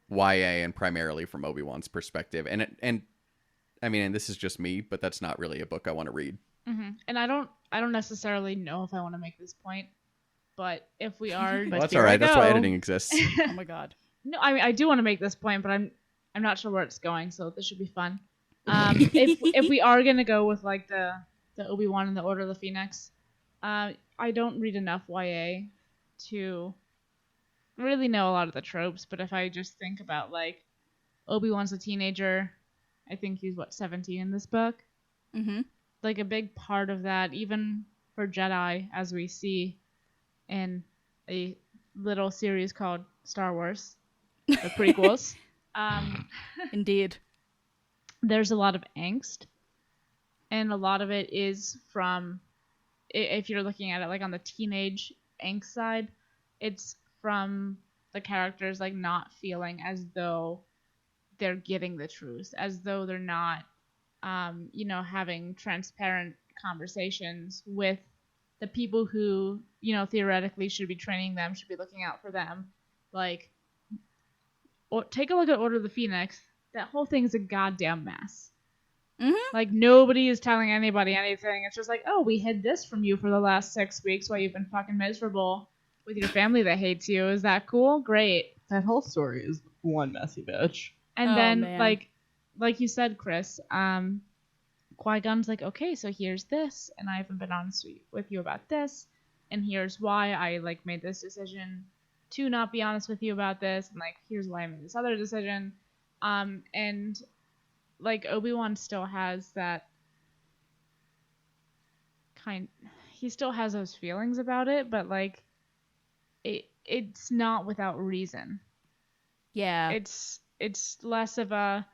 YA and primarily from Obi-Wan's perspective. And this is just me, but that's not really a book I want to read. Mm-hmm. And I don't necessarily know if I want to make this point, but if we are, Well, that's here all I right. That's why go. editing exists. Oh my god. no, I do want to make this point, but I'm not sure where it's going, so this should be fun. If we are gonna go with like the Obi-Wan and the Order of the Phoenix, I don't read enough YA to really know a lot of the tropes, but if I just think about like Obi-Wan's a teenager, I think he's 17 in this book. Mm-hmm. Like a big part of that, even for Jedi, as we see in a little series called Star Wars, the prequels. Indeed. There's a lot of angst, and a lot of it is from, if you're looking at it like on the teenage angst side, it's from the characters like not feeling as though they're getting the truth, as though they're not, having transparent conversations with the people who, theoretically should be training them, should be looking out for them. Like, take a look at Order of the Phoenix. That whole thing's a goddamn mess. Mm-hmm. Like, nobody is telling anybody anything. It's just like, oh, we hid this from you for the last 6 weeks while you've been fucking miserable with your family that hates you. Is that cool? Great. That whole story is one messy bitch. And Oh, then, man. like you said, Chris, Qui-Gon's like, okay, so here's this, and I haven't been honest with you about this, and here's why I, like, made this decision to not be honest with you about this, and, like, here's why I made this other decision. And, like, Obi-Wan still has that he still has those feelings about it, but, like, it's not without reason. Yeah. It's less of a,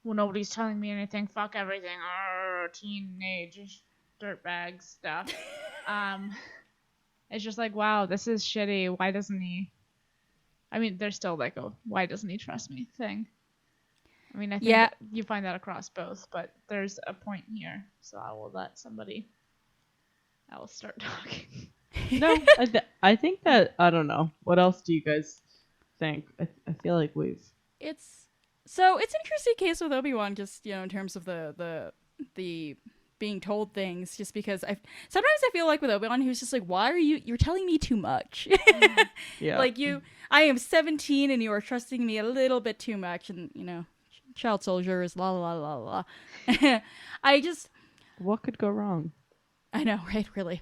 well, nobody's telling me anything, fuck everything, teenage dirtbag stuff. It's just like, wow, this is shitty. Why doesn't he? I mean, there's still like a why doesn't he trust me thing. I mean, I think you find that across both, but there's a point here, so I will let somebody else start talking. No, I think that, I don't know. What else do you guys think? I feel like It's an interesting case with Obi-Wan, just, in terms of the being told things, just because sometimes I feel like with Obi-Wan, he was just like, why are you're telling me too much? yeah. Like, I am 17 and you are trusting me a little bit too much, and, child soldiers, la la la la la. What could go wrong? I know, right? Really.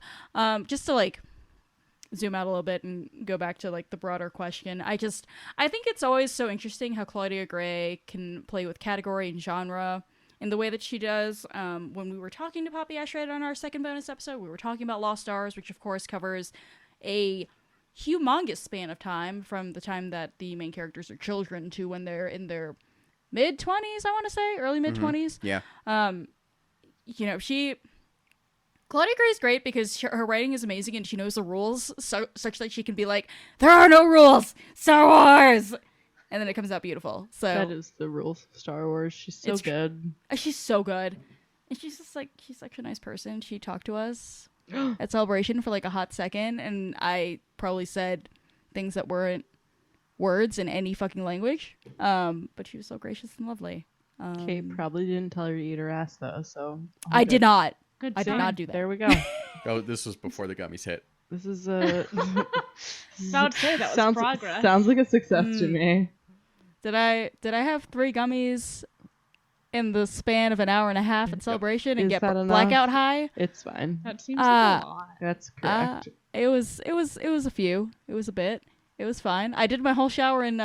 Just to like zoom out a little bit and go back to like the broader question. I think it's always so interesting how Claudia Gray can play with category and genre in the way that she does. When we were talking to Poppy Ashred on our second bonus episode, we were talking about Lost Stars, which of course covers a humongous span of time from the time that the main characters are children to when they're in their mid-20s, I want to say, early mid-20s. Yeah. Claudia Gray is great because her writing is amazing and she knows the rules such that she can be like, there are no rules, Star Wars, and then it comes out beautiful. So that is the rules of Star Wars. She's so good. She's so good, and she's just like, she's such a nice person. She talked to us at Celebration for like a hot second, and I probably said things that weren't words in any fucking language. But she was so gracious and lovely. Kate probably didn't tell her to eat her ass though, so I did not. Good I did sign. not do that. There we go. Oh, this was before the gummies hit. This is I would say that was progress. Sounds like a success to me. Did I have 3 gummies in the span of an hour and a half at Celebration and Is get that enough? blackout high? It's fine. That seems like a lot. That's correct. It was a few. It was a bit. It was fine. I did my whole shower and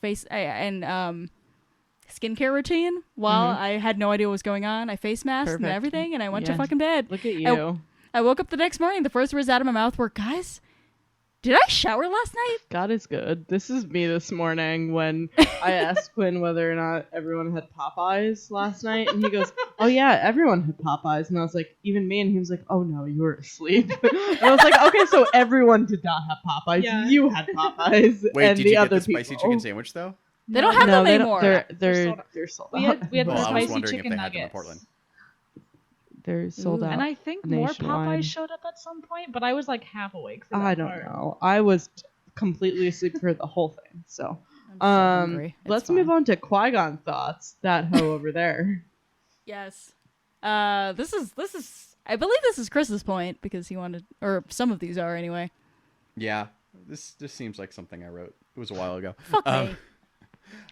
face and skincare routine while I had no idea what was going on. I face masked and Perfect. everything, and I went to Yeah. fucking bed. Look at you. I woke up the next morning. The first words out of my mouth were, "Guys, did I shower last night?" God is good. This is me this morning when I asked Quinn whether or not everyone had Popeyes last night, and he goes, "Oh yeah, everyone had Popeyes," and I was like, "Even me?" And he was like, "Oh no, you were asleep." And I was like, "Okay, so everyone did not have Popeyes. Yeah. You had Popeyes." Wait, and did the you get other the spicy people. chicken sandwich though? They don't have No, them they anymore. don't. They're sold They're sold We out. had the Well, I was spicy wondering if chicken they had them in nuggets. Portland. They're sold Ooh. out. And I think more nationwide. Popeyes showed up at some point, but I was like half awake for that I don't part. know. I was completely asleep for the whole thing. So, I'm so hungry. It's let's fine. move on to Qui-Gon thoughts. That hoe over there. Yes. This is. I believe this is Chris's point because he wanted, or some of these are anyway. Yeah, this seems like something I wrote. It was a while ago. Fuck me.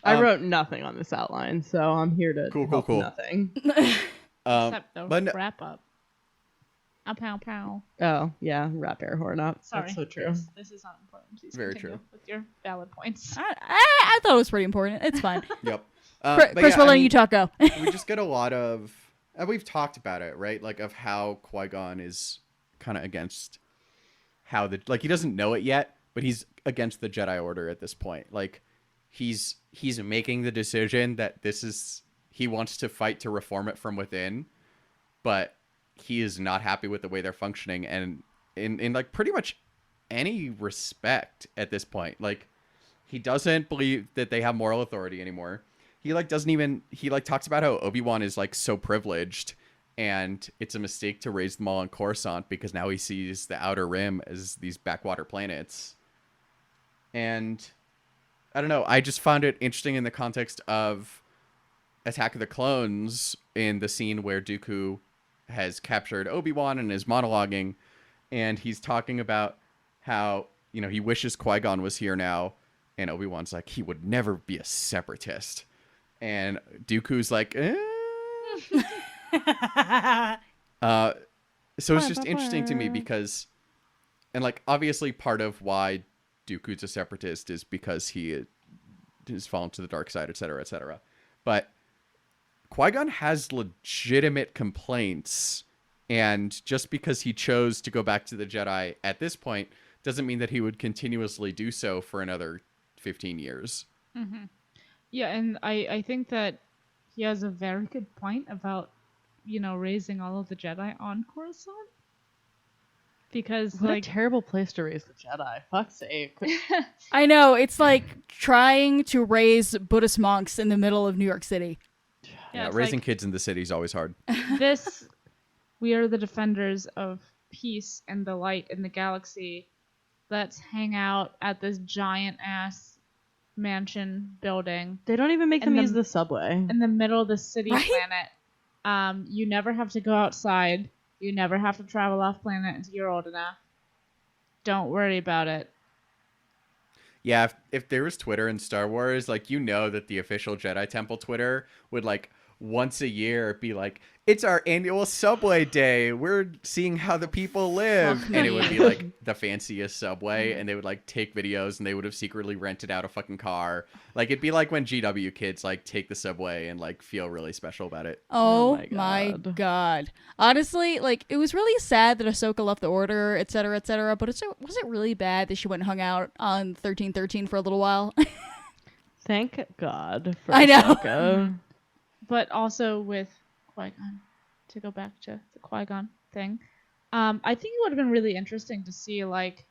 I wrote nothing on this outline, so I'm here to Cool, help cool. nothing. Except the but no- wrap up. Pow pow. Oh, yeah, wrap air horn up. Sorry. That's so true. Yes, this is not important. Please Very continue true. with your valid points. I thought it was pretty important. It's fine. Yep. Chris, But we're yeah, I letting mean, you talk. Go. we just get a lot of, and we've talked about it, right? Like of how Qui-Gon is kind of against how like he doesn't know it yet, but he's against the Jedi Order at this point. Like he's making the decision that he wants to fight to reform it from within, but he is not happy with the way they're functioning, and in like pretty much any respect at this point. Like he doesn't believe that they have moral authority anymore. He like doesn't even, he like talks about how Obi-Wan is like so privileged and it's a mistake to raise them all on Coruscant because now he sees the Outer Rim as these backwater planets. And I don't know, I just found it interesting in the context of Attack of the Clones, in the scene where Dooku has captured Obi-Wan and is monologuing, and he's talking about how, you know, he wishes Qui-Gon was here now, and Obi-Wan's like, he would never be a separatist. And Dooku's like, so it's just interesting to me because, and like, obviously part of why Dooku's a separatist is because he has fallen to the dark side, etc., etc. But Qui-Gon has legitimate complaints, and just because he chose to go back to the Jedi at this point doesn't mean that he would continuously do so for another 15 years. Mm-hmm. Yeah, and I think that he has a very good point about, you know, raising all of the Jedi on Coruscant. Because, What like, a terrible place to raise the Jedi. Fuck's sake. I know, it's like trying to raise Buddhist monks in the middle of New York City. Yeah, it's raising like, kids in the city is always hard. we are the defenders of peace and the light in the galaxy. Let's hang out at this giant ass mansion building They don't even make And them the- use the subway. in the middle of the city Right? planet. You never have to go outside. You never have to travel off planet until you're old enough. Don't worry about it. Yeah, if there was Twitter in Star Wars, like, you know that the official Jedi Temple Twitter would, like, once a year be like, it's our annual subway day. We're seeing how the people live. Fuck And it me. would be, like, the fanciest subway. And they would, like, take videos and they would have secretly rented out a fucking car. Like, it'd be like when GW kids, like, take the subway and, like, feel really special about it. Oh, Oh my my god. Honestly, like, it was really sad that Ahsoka left the Order, etc., etc., but was it really bad that she went and hung out on 1313 for a little while? Thank God for I know. Ahsoka. But also with Qui-Gon, to go back to the Qui-Gon thing, I think it would have been really interesting to see, like,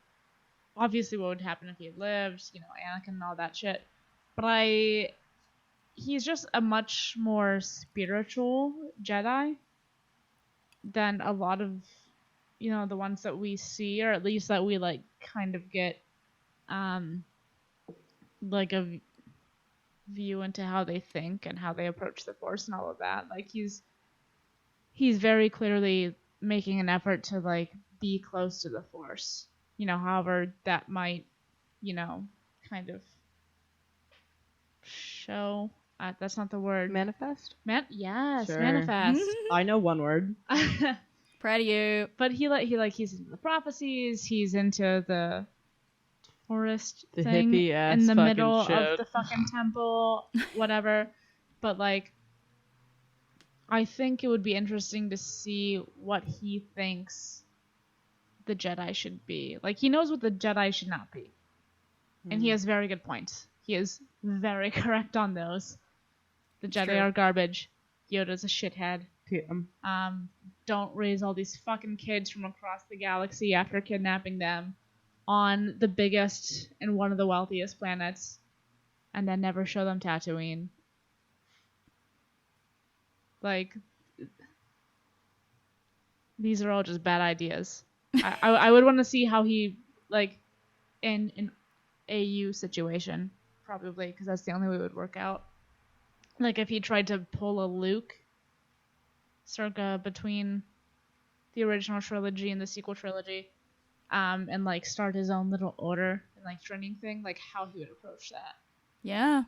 obviously what would happen if he had lived, you know, Anakin and all that shit. But he's just a much more spiritual Jedi than a lot of, you know, the ones that we see, or at least that we, like, kind of get, like, a view into how they think and how they approach the Force and all of that. Like, he's very clearly making an effort to, like, be close to the Force. You know, however that might, you know, kind of show. That's not the word. Manifest? Yes, Sure. manifest. I know one word. Proud of you. But he's into the prophecies. He's into the forest The thing hippie-ass in the fucking middle shit. of the fucking temple, whatever. But, like, I think it would be interesting to see what he thinks the Jedi should be. Like, he knows what the Jedi should not be. And he has very good points. He is very correct on those. The Jedi True. are garbage. Yoda's a shithead. Yeah. Don't raise all these fucking kids from across the galaxy after kidnapping them on the biggest and one of the wealthiest planets, and then never show them Tatooine. Like, these are all just bad ideas. I would want to see how he, like, in an AU situation, probably, because that's the only way it would work out. Like, if he tried to pull a Luke circa between the original trilogy and the sequel trilogy, and, like, start his own little order and, like, training thing, like, how he would approach that. Yeah.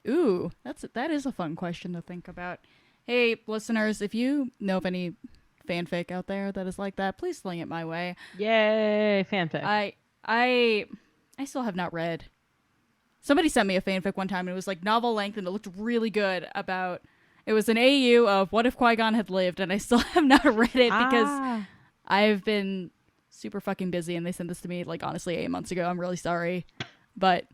Ooh, that is a fun question to think about. Hey, listeners, if you know of any fanfic out there that is like that, please sling it my way. Yay, fanfic. I still have not read. Somebody sent me a fanfic one time, and it was like novel length, and it looked really good. It was an AU of what if Qui-Gon had lived, and I still have not read it because I've been super fucking busy, and they sent this to me like honestly 8 months ago. I'm really sorry, but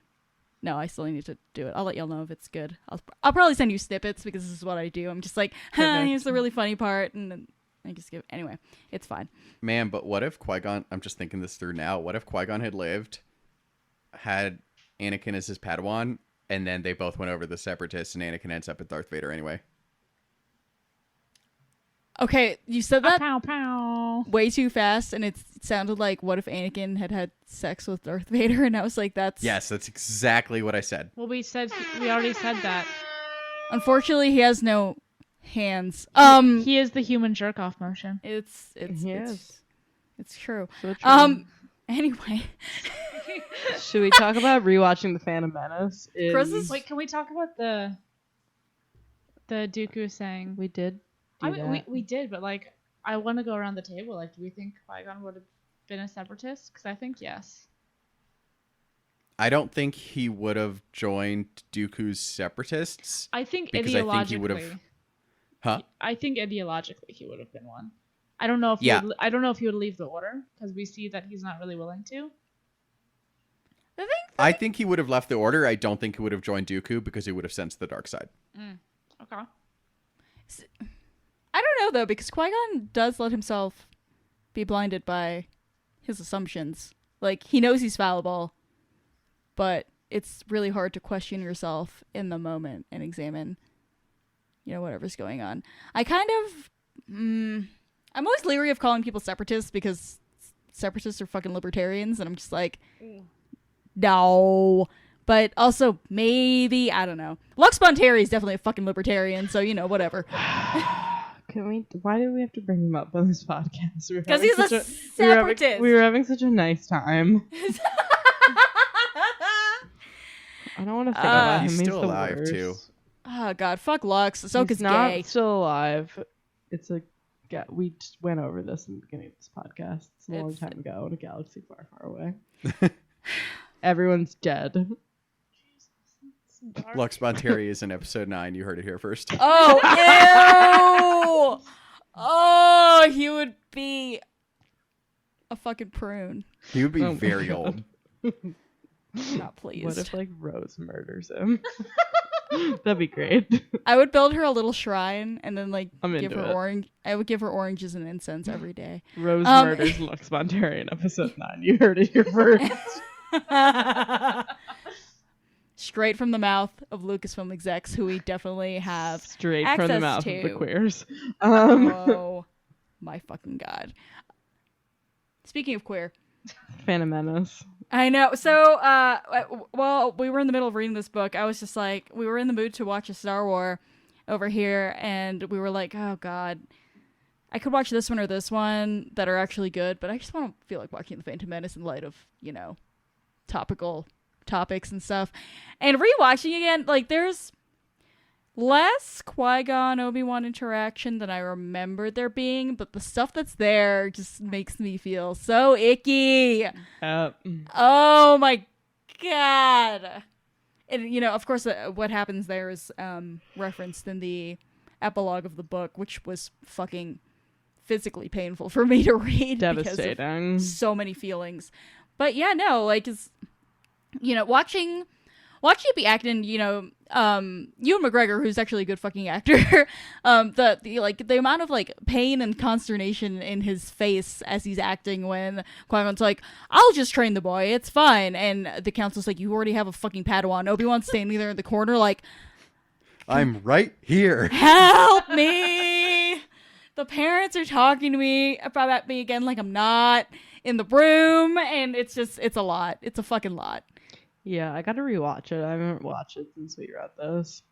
no, I still need to do it. I'll let y'all know if it's good. I'll probably send you snippets because this is what I do. I'm just like, here's the really funny part, and then I just give. Anyway, it's fine. Man, but what if Qui-Gon? I'm just thinking this through now. What if Qui-Gon had lived, had Anakin as his Padawan, and then they both went over the Separatists, and Anakin ends up with Darth Vader anyway? Okay, you said that Pow pow. way too fast, and it sounded like what if Anakin had sex with Darth Vader, and I was like, that's... Yes, that's exactly what I said. Well, we already said that. Unfortunately, he has no hands. He is the human jerk off motion. It's true. So true. Anyway. Should we talk about rewatching The Phantom Menace? Wait, can we talk about the Dooku saying? We did. We did, but like, I want to go around the table. Like, do we think Qui-Gon would have been a separatist? Because I think yes. I don't think he would have joined Dooku's Separatists. I think because ideologically. I think he would have. Huh? I think ideologically he would have been one. I don't know if I don't know if he would leave the order because we see that he's not really willing to. I think he would have left the order. I don't think he would have joined Dooku because he would have sensed the dark side. Okay. I don't know, though, because Qui-Gon does let himself be blinded by his assumptions. Like, he knows he's fallible, but it's really hard to question yourself in the moment and examine, whatever's going on. I kind of... I'm always leery of calling people separatists because separatists are fucking libertarians, and I'm just like... No. But also, maybe, I don't know. Lux Bonteri is definitely a fucking libertarian, so, whatever. Why do we have to bring him up on this podcast? Because he's a separatist. We were having such a nice time. I don't want to think about him. He's still alive, worst. too. Oh, God. Fuck Lux. Ahsoka's He's not gay. still alive. It's a... Yeah, we just went over this in the beginning of this podcast. It's a long time ago in a galaxy far, far away. Everyone's dead. Lux Bonteri is in episode 9. You heard it here first. Oh, ew! Oh, he would be a fucking prune. He would be very old. Not pleased. What if, like, Rose murders him? That'd be great. I would build her a little shrine and then, like, I'm give into her it. orange. I would give her oranges and incense every day. Rose murders Lux Bonteri in episode 9. You heard it here first. Straight from the mouth of Lucasfilm execs, who we definitely have Straight from the access mouth to. of the queers. Oh my fucking God. Speaking of queer, Phantom Menace. I know. So, well, we were in the middle of reading this book. I was just like, we were in the mood to watch a Star Wars over here, and we were like, oh God, I could watch this one or this one that are actually good, but I just want to feel like watching The Phantom Menace in light of, topical topics and stuff. And rewatching again, like, there's less Qui-Gon Obi-Wan interaction than I remembered there being, but the stuff that's there just makes me feel so icky. Oh my God. And, of course, what happens there is referenced in the epilogue of the book, which was fucking physically painful for me to read. Devastating. Because of so many feelings. But yeah, no, like, watching it be acting, Ewan McGregor, who's actually a good fucking actor, the amount of, like, pain and consternation in his face as he's acting when Qui-Gon's like, I'll just train the boy, it's fine. And the council's like, you already have a fucking Padawan. Obi-Wan's standing there in the corner like, I'm right here. help me! The parents are talking to me about me again like I'm not in the room, and it's a lot. It's a fucking lot. Yeah, I gotta rewatch it. I haven't watched it since we wrote this.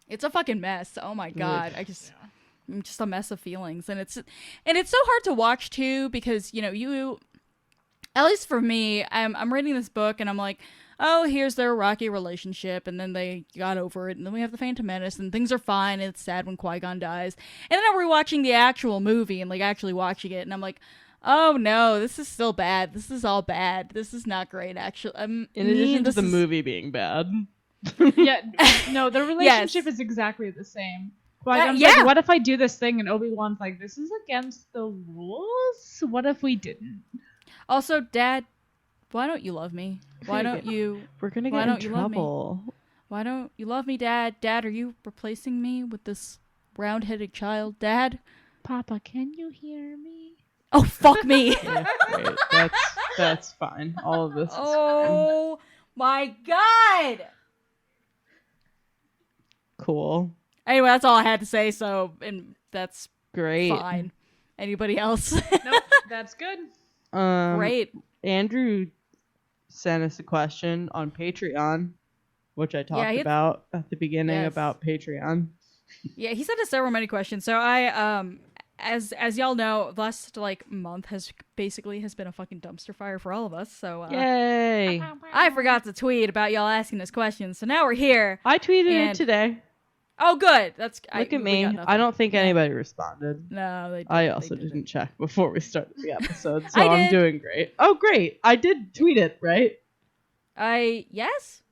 It's a fucking mess. Oh my God. I'm just a mess of feelings. And it's so hard to watch too, because, you at least for me, I'm reading this book and I'm like, oh, here's their rocky relationship, and then they got over it, and then we have the Phantom Menace, and things are fine, and it's sad when Qui-Gon dies. And then I'm rewatching the actual movie and like actually watching it, and I'm like, oh no, this is still bad. This is all bad. This is not great, actually. In addition to the movie being bad. Yeah, no, the relationship is exactly the same. Qui-Gon's yeah. like, what if I do this thing? And Obi-Wan's like, this is against the rules? What if we didn't? Also, Dad, why don't you love me? Why don't you? We're gonna Why get don't in you love me? trouble. Why don't you love me, Dad? Dad, are you replacing me with this round-headed child? Dad? Papa, can you hear me? Oh, fuck me. Yeah, great. That's fine. All of this is fine. Oh my God. Cool. Anyway, that's all I had to say. So, and that's Great. fine. Anybody else? Nope, that's good. Great. Andrew sent us a question on Patreon, which I talked he- about at the beginning Yes. about Patreon. Yeah, he sent us several many questions. So I as y'all know, the last like month has been a fucking dumpster fire for all of us. So Yay! I forgot to tweet about y'all asking us questions. So now we're here. I tweeted And- it today. Oh, good. That's Look at we me. got nothing. I don't think anybody responded. No, they. I they also didn't. didn't check before we started the episode, so I I'm did. doing great. Oh, great! I did tweet it, right? Yes.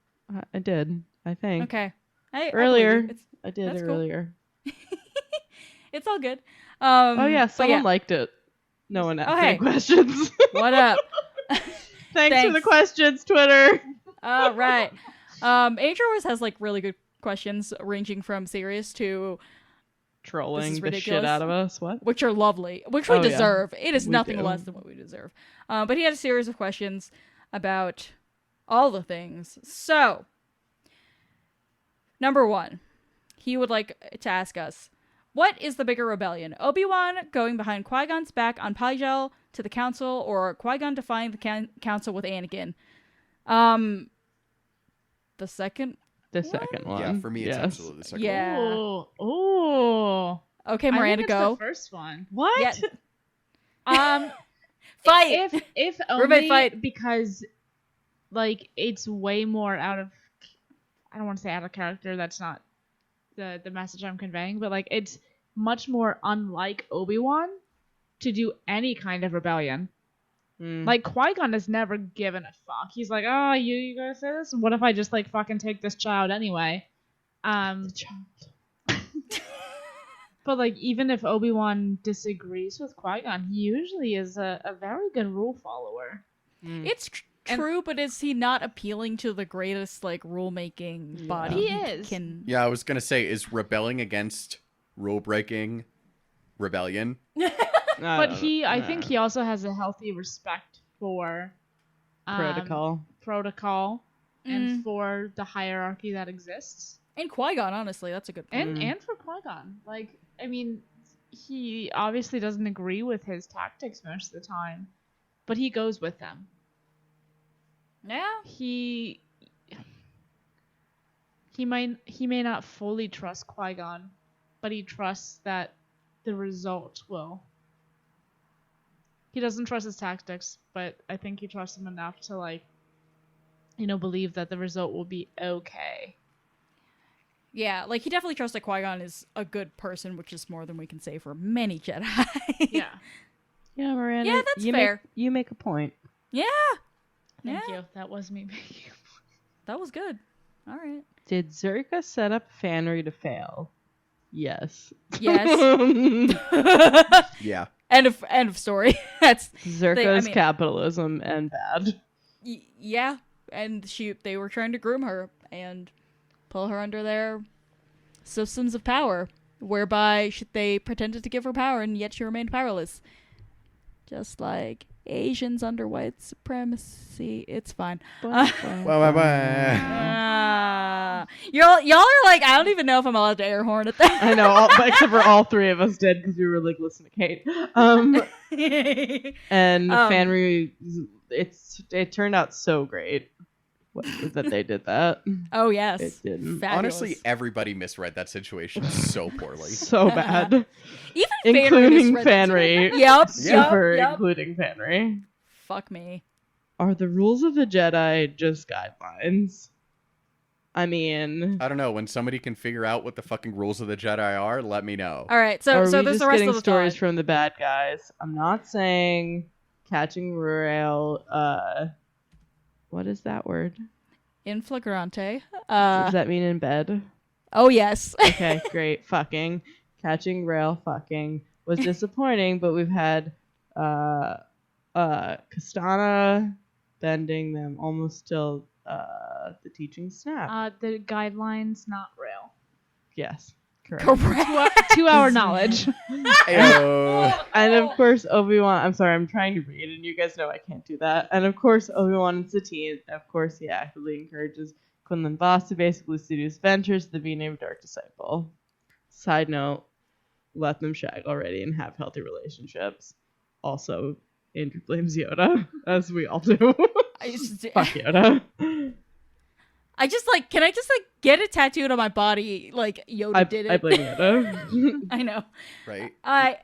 I did. I think Okay. I earlier. believe you. I did that's cool. earlier. It's all good. Oh yeah, but someone liked it. No one asked Oh, any hey. questions. What up? Thanks for the Thanks. questions, Twitter. All right. Andrew always has like really good questions, ranging from serious to Trolling the ridiculous. shit out of us. What? which are lovely, which we Oh, yeah. deserve. It is We nothing do. less than what we deserve. But he had a series of questions about all the things. So, number 1, he would like to ask us, what is the bigger rebellion? Obi-Wan going behind Qui-Gon's back on Pygel to the Council, or Qui-Gon defying the Council with Anakin? The second. The second one. Yeah, for me, it's Yes. absolutely the second Yeah. Oh. Okay, I Miranda, think it's go. the first one. What? Yeah. Um, Fight. if Roommate only fight. because, like, it's way more out of. I don't want to say out of character. That's not the message I'm conveying. But like, it's much more unlike Obi-Wan to do any kind of rebellion. Mm. Like, Qui-Gon has never given a fuck. He's like, oh, you gonna say this? What if I just like fucking take this child anyway? But like, even if Obi-Wan disagrees with Qui-Gon, he usually is a very good rule follower. Mm. It's true, but is he not appealing to the greatest like rule making body? He is. Can Yeah, I was gonna say, is rebelling against rule breaking rebellion? But I think he also has a healthy respect for protocol. and for the hierarchy that exists. and Qui-Gon, honestly, that's a good point. And for Qui-Gon. Like, I mean, he obviously doesn't agree with his tactics most of the time, but he goes with them. Yeah. He may not fully trust Qui-Gon, but he trusts that the result will. He doesn't trust his tactics, but I think he trusts him enough to like, believe that the result will be okay. Yeah, like he definitely trusts that Qui-Gon is a good person, which is more than we can say for many Jedi. Yeah. Yeah, Miranda. Yeah, that's fair. You make a point. Yeah. Thank Yeah. you. That was me making. That was good. All right. Did Zerka set up Fanry to fail? Yes. Yes. Yeah. End of story. That's Zerka's capitalism and bad. yeah, and they were trying to groom her and pull her under their systems of power, whereby they pretended to give her power and yet she remained powerless. Just like Asians under white supremacy. It's fine. Well, Y'all are like, I don't even know if I'm allowed to air horn at that. I know, except for all three of us did because we were like, listen to Kate. And Fanry, it turned out so great that they did that. Oh yes, It didn't. Fabulous. honestly, everybody misread that situation so poorly. So bad. even Including misread it. Fanry. Yep. Super Yep. including Fanry. Fuck me. Are the rules of the Jedi just guidelines? I mean, I don't know. When somebody can figure out what the fucking rules of the Jedi are, let me know. All right, so are so we there's just the rest getting of the stories thought. from the bad guys? I'm not saying catching rail. What is that word? In flagrante. Does that mean in bed? Oh yes. Okay, great. Fucking catching rail. Fucking was disappointing, but we've had Kastana bending them almost till the teaching snap. The guidelines, not rail. Yes, correct. Correct. 2 hour knowledge. Ayo. And of course, Obi-Wan. I'm sorry, I'm trying to read, and you guys know I can't do that. And of course, Obi-Wan and Satine. Of course, he actively encourages Quinlan Voss to basically seduce Ventress, the V-named Dark Disciple. Side note: let them shag already and have healthy relationships. Also, Andrew blames Yoda, as we all do. Fuck Yoda. I just like, can I just like get it tattooed on my body like Yoda did it? I blame Yoda. I know. Right? I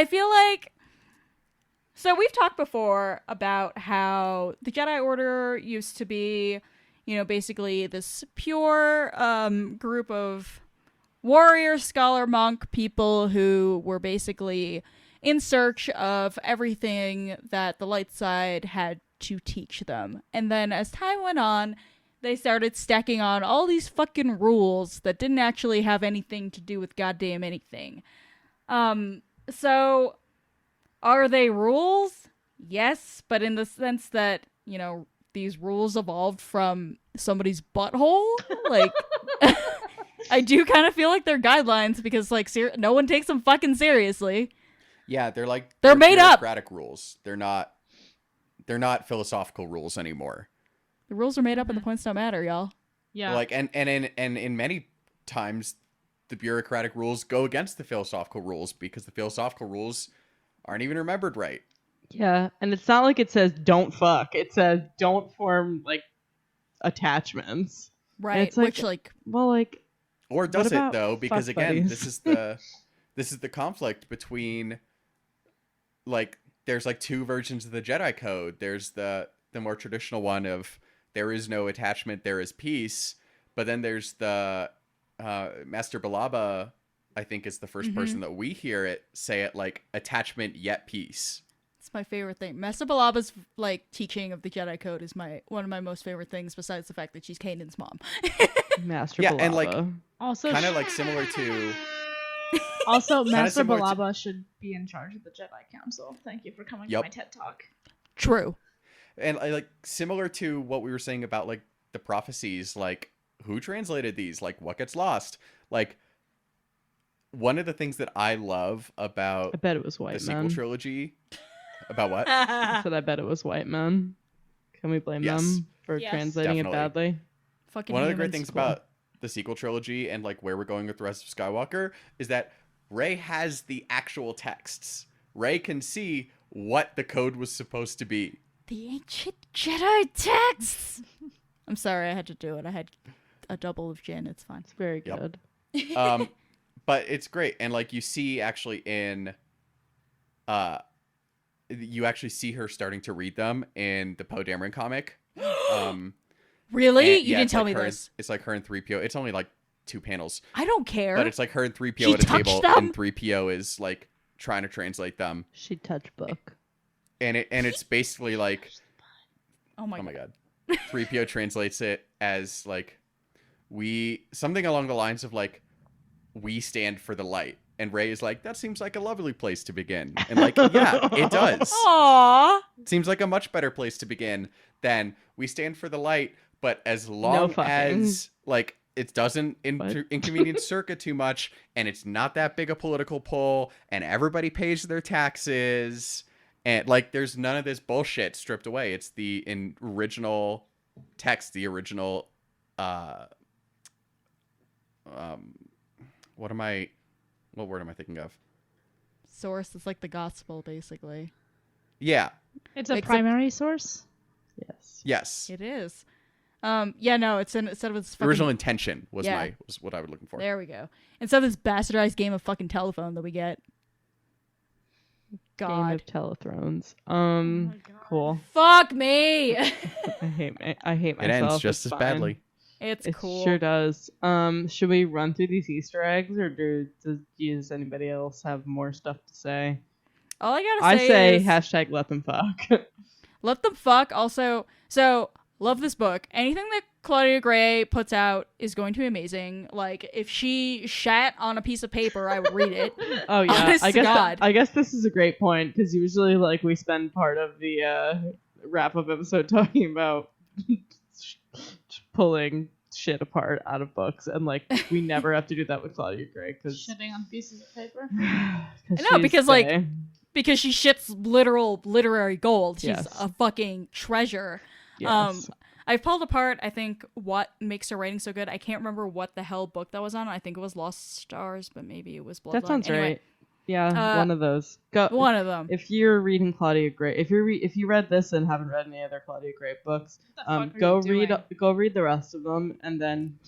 feel like, so we've talked before about how the Jedi Order used to be, basically this pure group of warrior, scholar, monk people who were basically in search of everything that the light side had to teach them. And then as time went on, they started stacking on all these fucking rules that didn't actually have anything to do with goddamn anything. So are they rules? Yes, but in the sense that, these rules evolved from somebody's butthole, like I do kind of feel like they're guidelines because like no one takes them fucking seriously. Yeah, they're made up. bureaucratic rules. They're not philosophical rules anymore. The rules are made up and the points don't matter, y'all. Yeah. Like and in many times the bureaucratic rules go against the philosophical rules because the philosophical rules aren't even remembered right. Yeah, and it's not like it says don't fuck. It says don't form like attachments. Right. It's like, which like, well, like, Or does it about though? Because fuck again, buddies? this is the conflict between like there's like two versions of the Jedi Code. There's the more traditional one of there is no attachment, there is peace. But then there's the Master Balaba, I think is the 1st person that we hear it say it like attachment yet peace. it's my favorite thing. Master Balaba's like teaching of the Jedi Code is one of my most favorite things, besides the fact that she's Kanan's mom. Master Yeah, Balaba. and like Also, kind of like similar to Master similar to- Balaba should be in charge of the Jedi Council. Thank you for coming Yep. to my TED Talk. True. and like similar to what we were saying about like the prophecies, like who translated these, like what gets lost. Like one of the things that I love about I bet it was white the sequel men. trilogy about what I said I bet it was white men. Can we blame Yes. them for Yes. translating Definitely. it badly? Fucking one of the great humans. things about the sequel trilogy and like where we're going with the rest of Skywalker is that Rey has the actual texts. Rey can see what the code was supposed to be. The ancient Jedi texts. I'm sorry, I had to do it. I had a double of gin. It's fine. It's very Yep. good. But it's great, and like you see actually in you actually see her starting to read them in the Poe Dameron comic. Really? And, You yeah, didn't it's tell like me her this. it's like her and 3PO. It's only like 2 panels, I don't care. but it's like her and 3PO She at a touched table, them? and 3PO is like trying to translate them, She touched book. and it's basically like, oh my oh my god. god, 3PO translates it as like something along the lines of like we stand for the light, and Rey is like that seems like a lovely place to begin, and like yeah, it does. Aww. Seems like a much better place to begin than we stand for the light, but as long fucking. as like it doesn't What? inconvenience Circa too much, and it's not that big a political pull, and everybody pays their taxes, and like there's none of this bullshit stripped away. It's the original text, the original what word am I thinking of? Source is like the gospel, basically. Yeah. It's a Except- primary source. Yes. Yes. It is. Yeah, no, instead of this The fucking... original intention was Yeah. was what I was looking for. There we go. Instead of this bastardized game of fucking telephone that we get. God. Game of Telethrones. my God. Cool. Fuck me. I hate myself. It ends just It's as fine. badly. It's It cool. sure does. Should we run through these Easter eggs, or does anybody else have more stuff to say? All I gotta I say is hashtag let them fuck. let them fuck. Also, so love this book. Anything that Claudia Gray puts out is going to be amazing. Like if she shat on a piece of paper, I would read it. Oh yeah, Honest I to guess God. I guess this is a great point because usually like we spend part of the wrap up episode talking about pulling shit apart out of books, and like we never have to do that with Claudia Gray because Shitting on pieces of paper. know, because, like, because she shits literal literary gold. She's Yes. a fucking treasure. yes. I've pulled apart, I think, what makes her writing so good. I can't remember what the hell book that was on. I think it was Lost Stars, but maybe it was Bloodline. That sounds Anyway, right. Yeah, one of those. Go. One of them. If you're reading Claudia Gray, if you read this and haven't read any other Claudia Gray books, go read the rest of them and then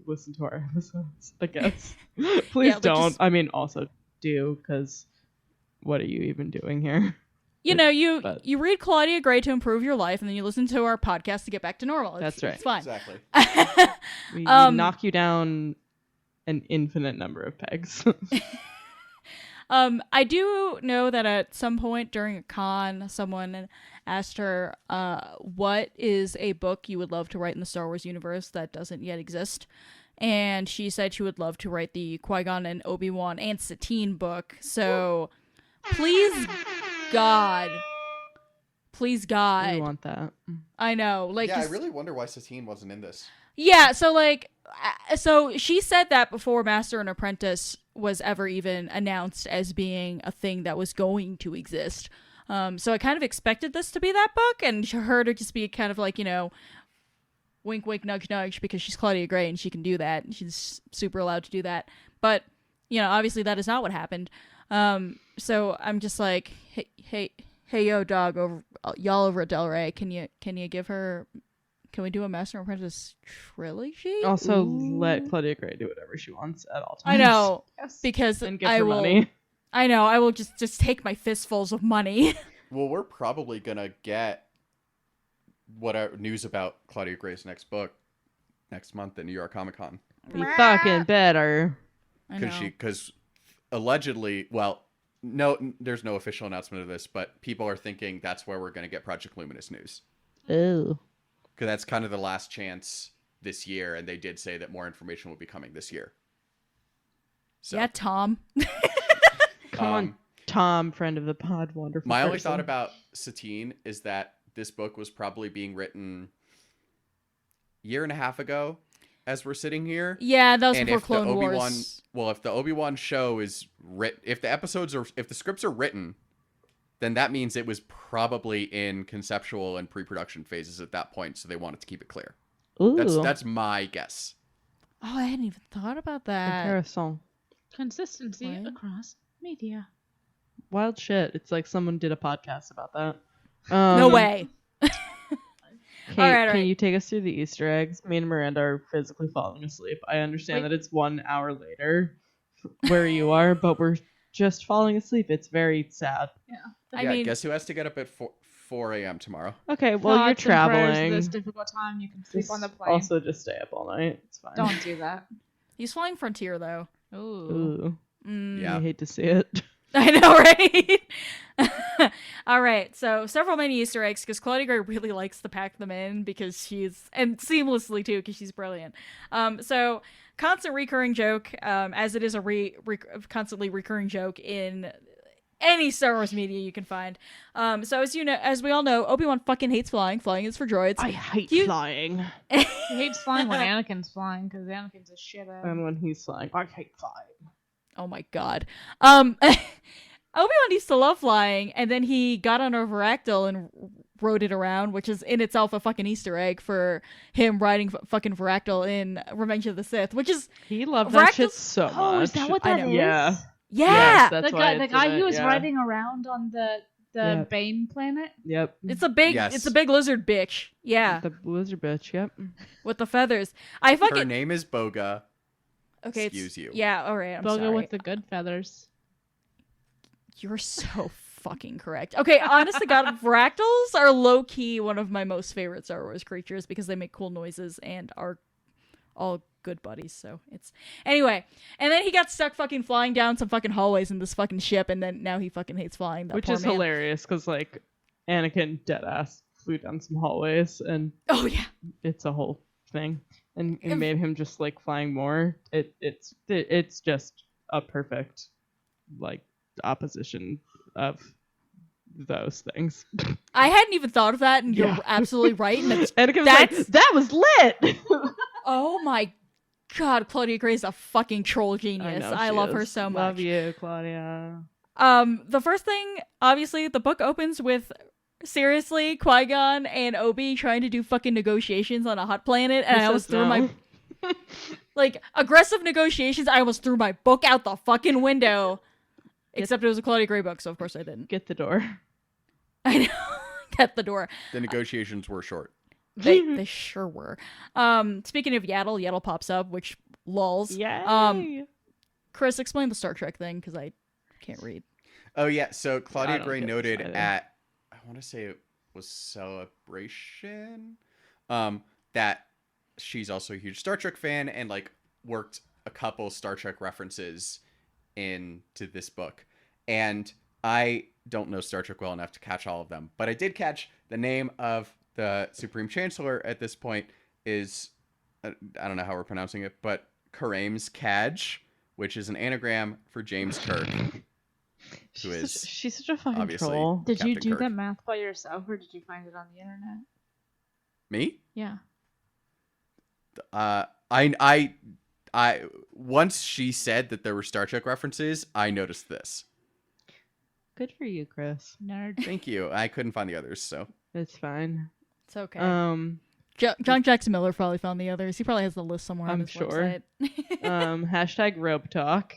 listen to our episodes. I guess. Please Yeah, like, don't. just- I mean, also do, because what are you even doing here? You know, you But- you read Claudia Gray to improve your life, and then you listen to our podcast to get back to normal. That's right. It's fine. Exactly. We knock you down an infinite number of pegs. I do know that at some point during a con, someone asked her, what is a book you would love to write in the Star Wars universe that doesn't yet exist? And she said she would love to write the Qui-Gon and Obi-Wan and Satine book. So, please, God. I want that. I know. Like, Yeah, I just- really wonder why Satine wasn't in this. Yeah, so like, so she said that before Master and Apprentice was ever even announced as being a thing that was going to exist. So I kind of expected this to be that book, and her to just be kind of like, you know, wink, wink, nudge, nudge, because she's Claudia Gray and she can do that. And she's super allowed to do that. But, you know, obviously that is not what happened. So I'm just like, hey, yo, dog, y'all over at Del Rey, can you give her? Can we do a Master and Apprentice trilogy? Also, Ooh. let Claudia Gray do whatever she wants at all times. I know, Yes. because And give I her will. money. I know, I will just take my fistfuls of money. Well, we're probably gonna get what our news about Claudia Gray's next book next month at New York Comic Con. Be fucking better. I know. Because allegedly, well, no, there's no official announcement of this, but people are thinking that's where we're gonna get Project Luminous news. Ew. Because that's kind of the last chance this year, and they did say that more information will be coming this year. So, Yeah, Tom. Come on, Tom, friend of the pod, wonderful. My only person. thought about Satine is that this book was probably being written a year and a half ago, as we're sitting here. Yeah, that was And before if the Clone Obi-Wan, Wars. well, if the Obi-Wan show is written, if the scripts are written, then that means it was probably in conceptual and pre-production phases at that point, so they wanted to keep it clear. Ooh. That's my guess. Oh, I hadn't even thought about that. Comparison. Consistency Right. across media. Wild shit. It's like someone did a podcast about that. No way. Kate, All right. can you take us through the Easter eggs? Me and Miranda are physically falling asleep. I understand Wait. that it's 1 hour later where you are, but we're just falling asleep. It's very sad. I Yeah, mean, guess who has to get up at 4 a.m. tomorrow? Okay, well, you're Thoughts and prayers traveling. This difficult time, you can sleep Just on the plane. Also, just stay up all night. It's fine. Don't do that. he's flying Frontier, though. Ooh. Ooh. Yeah. I hate to see it. I know, right? All right, so several mini Easter eggs because Claudia Gray really likes to pack them in because and seamlessly too because she's brilliant. So constant recurring joke, as it is a constantly recurring joke in any Star Wars media you can find. So as we all know, Obi-Wan fucking hates flying. Flying is for droids. I hate You- flying. He hates flying when Anakin's flying because Anakin's a shithead. And when he's flying, I hate flying. Oh my god. Obi-Wan used to love flying, and then he got on a Varactyl and rode it around, which is in itself a fucking Easter egg for him riding fucking Varactyl in Revenge of the Sith, which is, He loved that shit Varactyls- so much. Oh, is that what I that know. is? Yeah. yeah! Yes, that's The why guy, the it's guy in who it, was yeah. riding around on the Yeah. Bane planet. Yep. It's a big, Yes. it's a big lizard bitch. Yeah, The lizard bitch, yep. with the feathers. I Her fucking, name is Boga. okay, Excuse you. Yeah, alright, I'm Boga sorry. with the good feathers. You're so fucking correct. Okay, honest to God, fractals are low key one of my most favorite Star Wars creatures because they make cool noises and are all good buddies. So it's anyway. And then he got stuck fucking flying down some fucking hallways in this fucking ship, and then now he fucking hates flying. That Which poor is man. hilarious because like Anakin deadass flew down some hallways and Oh yeah. it's a whole thing, and it made him just like flying more. It's just a perfect like opposition of those things. I hadn't even thought of that, and Yeah. you're absolutely right. And Anakin was like, that was lit. oh my God, Claudia Gray's a fucking troll genius. know I she love her is. so much. Love you, Claudia. The first thing, obviously, the book opens with seriously Qui-Gon and Obi trying to do fucking negotiations on a hot planet, and I almost threw my like aggressive negotiations. I almost threw my book out the fucking window. Except it was a Claudia Gray book, so of course I didn't. Get the door. I know. Get the door. The negotiations were short. They sure were. Speaking of Yaddle pops up, which lulls. Yay. Chris, explain the Star Trek thing because I can't read. Oh yeah, so I Claudia don't Gray get noted this either. at, I want to say it was Celebration, that she's also a huge Star Trek fan and like worked a couple Star Trek references into this book. And I don't know Star Trek well enough to catch all of them, but I did catch the name of the Supreme Chancellor at this point is, I don't know how we're pronouncing it, but Karame's Kaj, which is an anagram for James Kirk. She's such a fucking obviously troll. Did you Captain do Kirk. that math by yourself, or did you find it on the internet? Me? Yeah. I once she said that there were Star Trek references, I noticed this. Good for you, Chris. Nerd. Thank you. I couldn't find the others, so It's fine. It's okay. John Jackson Miller probably found the others. He probably has the list somewhere on I'm his sure. website. Hashtag rope talk.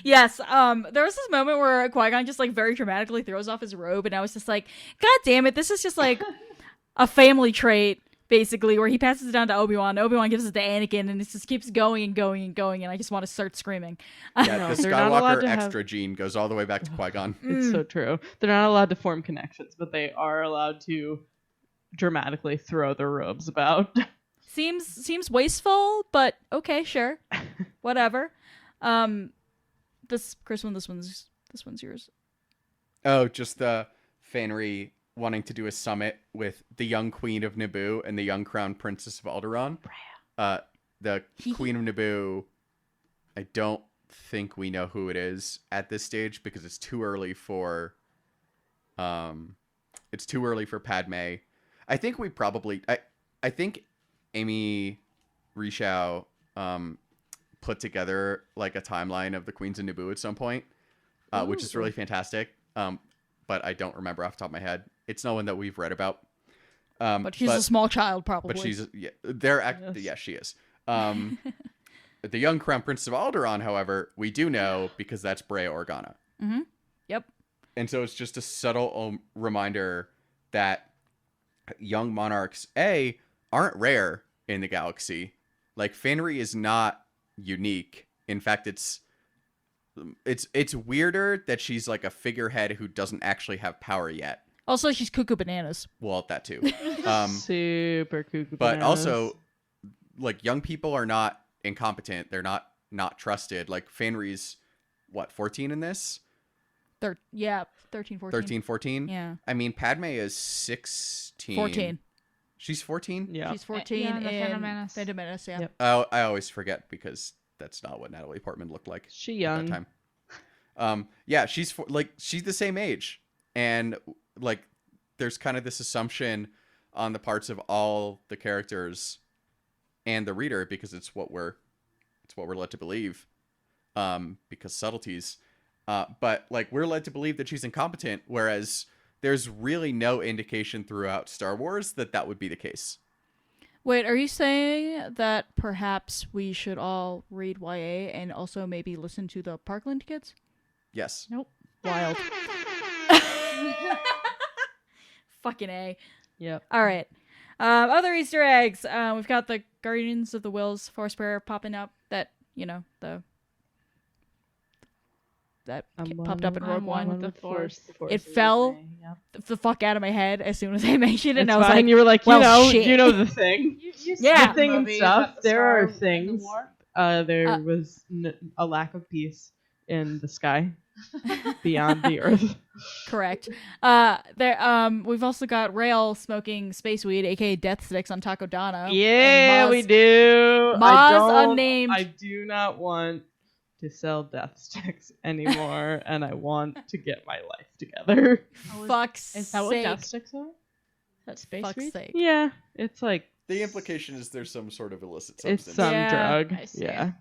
Yes. There was this moment where Qui-Gon just like very dramatically throws off his robe, and I was just like, God damn it, this is just like a family trait, basically, where he passes it down to Obi-Wan. Obi-Wan gives it to Anakin, and it just keeps going and going and going, and I just want to start screaming. yeah, No, the they're not allowed Skywalker to have- extra gene goes all the way back to Qui-Gon. It's so true. They're not allowed to form connections, but they are allowed to dramatically throw their robes about. Seems wasteful, but okay, sure, whatever. This one's yours. Oh, just the Fanry wanting to do a summit with the young Queen of Naboo and the young Crown Princess of Alderaan. The Queen of Naboo, I don't think we know who it is at this stage because it's too early for Padme. I think we probably I think Amy Rishow put together like a timeline of the Queens of Naboo at some point, which is really fantastic. But I don't remember off the top of my head. It's no one that we've read about. But she's a small child, probably. But she's yes, she is. The young Crown Prince of Alderaan, however, we do know because that's Brea Organa. Mm-hmm. Yep. And so it's just a subtle reminder that young monarchs aren't rare in the galaxy. Like Fanry is not unique. In fact, it's weirder that she's like a figurehead who doesn't actually have power yet. Also, she's cuckoo bananas. Well, that too. Super cuckoo. But bananas. also, like young people are not incompetent. They're not trusted. Like Fanry's, 14 in this? 13, 14. 13, 14? Yeah. I mean, Padme is 16. 14. She's 14? yeah. She's 14 Yeah, in in the Phantom Menace. Phantom Menace, yeah. Yep. Oh, I always forget because that's not what Natalie Portman looked like She at young. that time. Yeah, she's she's the same age, and like there's kind of this assumption on the parts of all the characters and the reader because it's what we're led to believe, because subtleties. But like we're led to believe that she's incompetent, whereas there's really no indication throughout Star Wars that would be the case. Wait, are you saying that perhaps we should all read YA and also maybe listen to the Parkland kids? Yes. Nope. Wild. Fucking A. Yep. All right. Other Easter eggs. We've got the Guardians of the Wills Force Bearer popping up. That, the popped up in Rogue I'm one One. with the Force. It fell the fuck out of my head as soon as I mentioned it. It's And I was fine. like, You were like, well, shit. you know the thing. You Yeah. The thing and stuff. There are things. There Uh, was a lack of peace in the sky beyond the earth. Correct. We've also got Rail smoking space weed, aka death sticks, on Taco Dana. Yeah, And we do. Maz unnamed. I do not want to sell death sticks anymore, and I want to get my life together. Fuck's Is that what sake. death sticks are? That space Fuck's weed? sake. Yeah, it's like The implication is there's some sort of illicit it's substance. some Yeah, drug. I see. Yeah,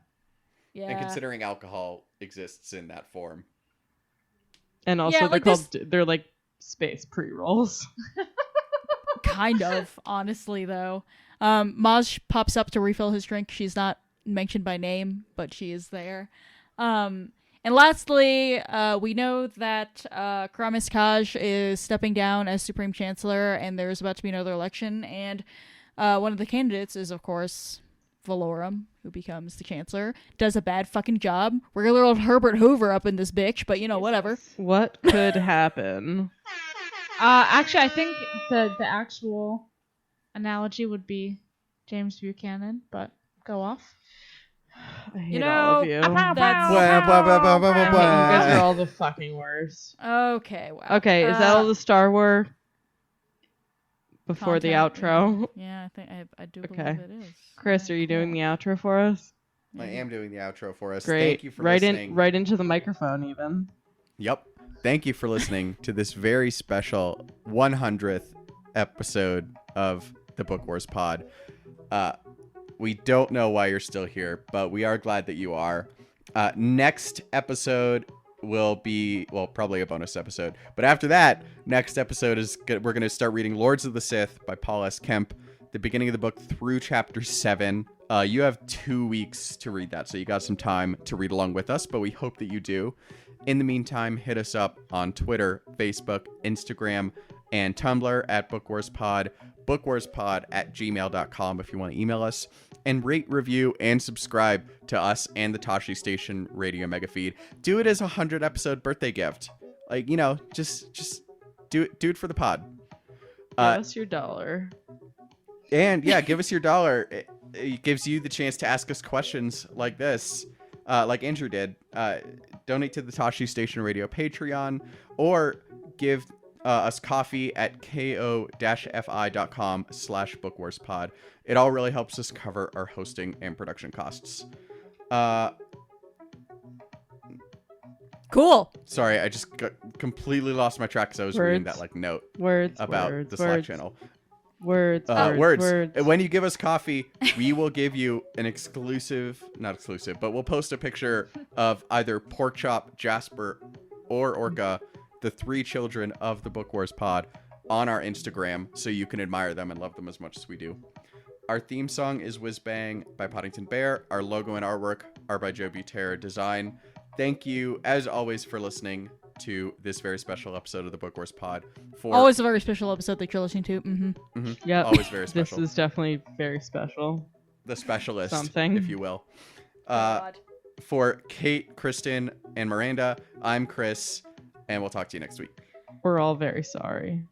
Yeah. And considering alcohol exists in that form. and also Yeah, they're like they're like space pre-rolls. Kind of, honestly, though. Maz pops up to refill his drink. She's not mentioned by name, but she is there. And lastly, we know that Kramis Kaj is stepping down as Supreme Chancellor, and there's about to be another election. And one of the candidates is, of course, Valorum, who becomes the Chancellor. Does a bad fucking job. Regular old Herbert Hoover up in this bitch, but whatever. What could happen? Actually, I think the actual analogy would be James Buchanan, but go off. I hate You all know, of you. that's You guys are all the fucking worst. okay. Wow. Okay, is that all the Star Wars before the content, outro? Yeah, I think I do Okay. believe it is. Chris, are you doing the outro for us? I am doing the outro for us. Great. Thank you for listening. Right into the microphone, even. Yep. Thank you for listening to this very special 100th episode of the Book Wars Pod. We don't know why you're still here, but we are glad that you are. Next episode will be, well, probably a bonus episode. But after that, next episode is we're going to start reading Lords of the Sith by Paul S. Kemp, the beginning of the book through chapter 7. You have 2 weeks to read that, so you got some time to read along with us, but we hope that you do. In the meantime, hit us up on Twitter, Facebook, Instagram, and Tumblr at BookWarsPod, bookwarspod@gmail.com if you want to email us, and rate, review, and subscribe to us and the Tashi Station Radio Mega Feed. Do it as a 100 episode birthday gift. Like, just do it for the pod. Give us your $1. And yeah, give us your $1. It gives you the chance to ask us questions like this, like Andrew did. Donate to the Tashi Station Radio Patreon, or give us coffee at ko-fi.com/bookwarspod. It all really helps us cover our hosting and production costs. Cool. Sorry, I just completely lost my track because I was reading that note about the Slack channel. Words. When you give us coffee, we will give you an not exclusive, but we'll post a picture of either Porkchop, Jasper, or Orca, the 3 children of the Book Wars Pod, on our Instagram, so you can admire them and love them as much as we do. Our theme song is Whiz Bang by Poddington Bear. Our logo and artwork are by Joe Butera Design. Thank you, as always, for listening to this very special episode of the Book Wars Pod. Always a very special episode that you're listening to. Mm-hmm. Yep. Always very special. This is definitely very special. The specialist, Something. if you will. For Kate, Kristen, and Miranda, I'm Chris, and we'll talk to you next week. We're all very sorry.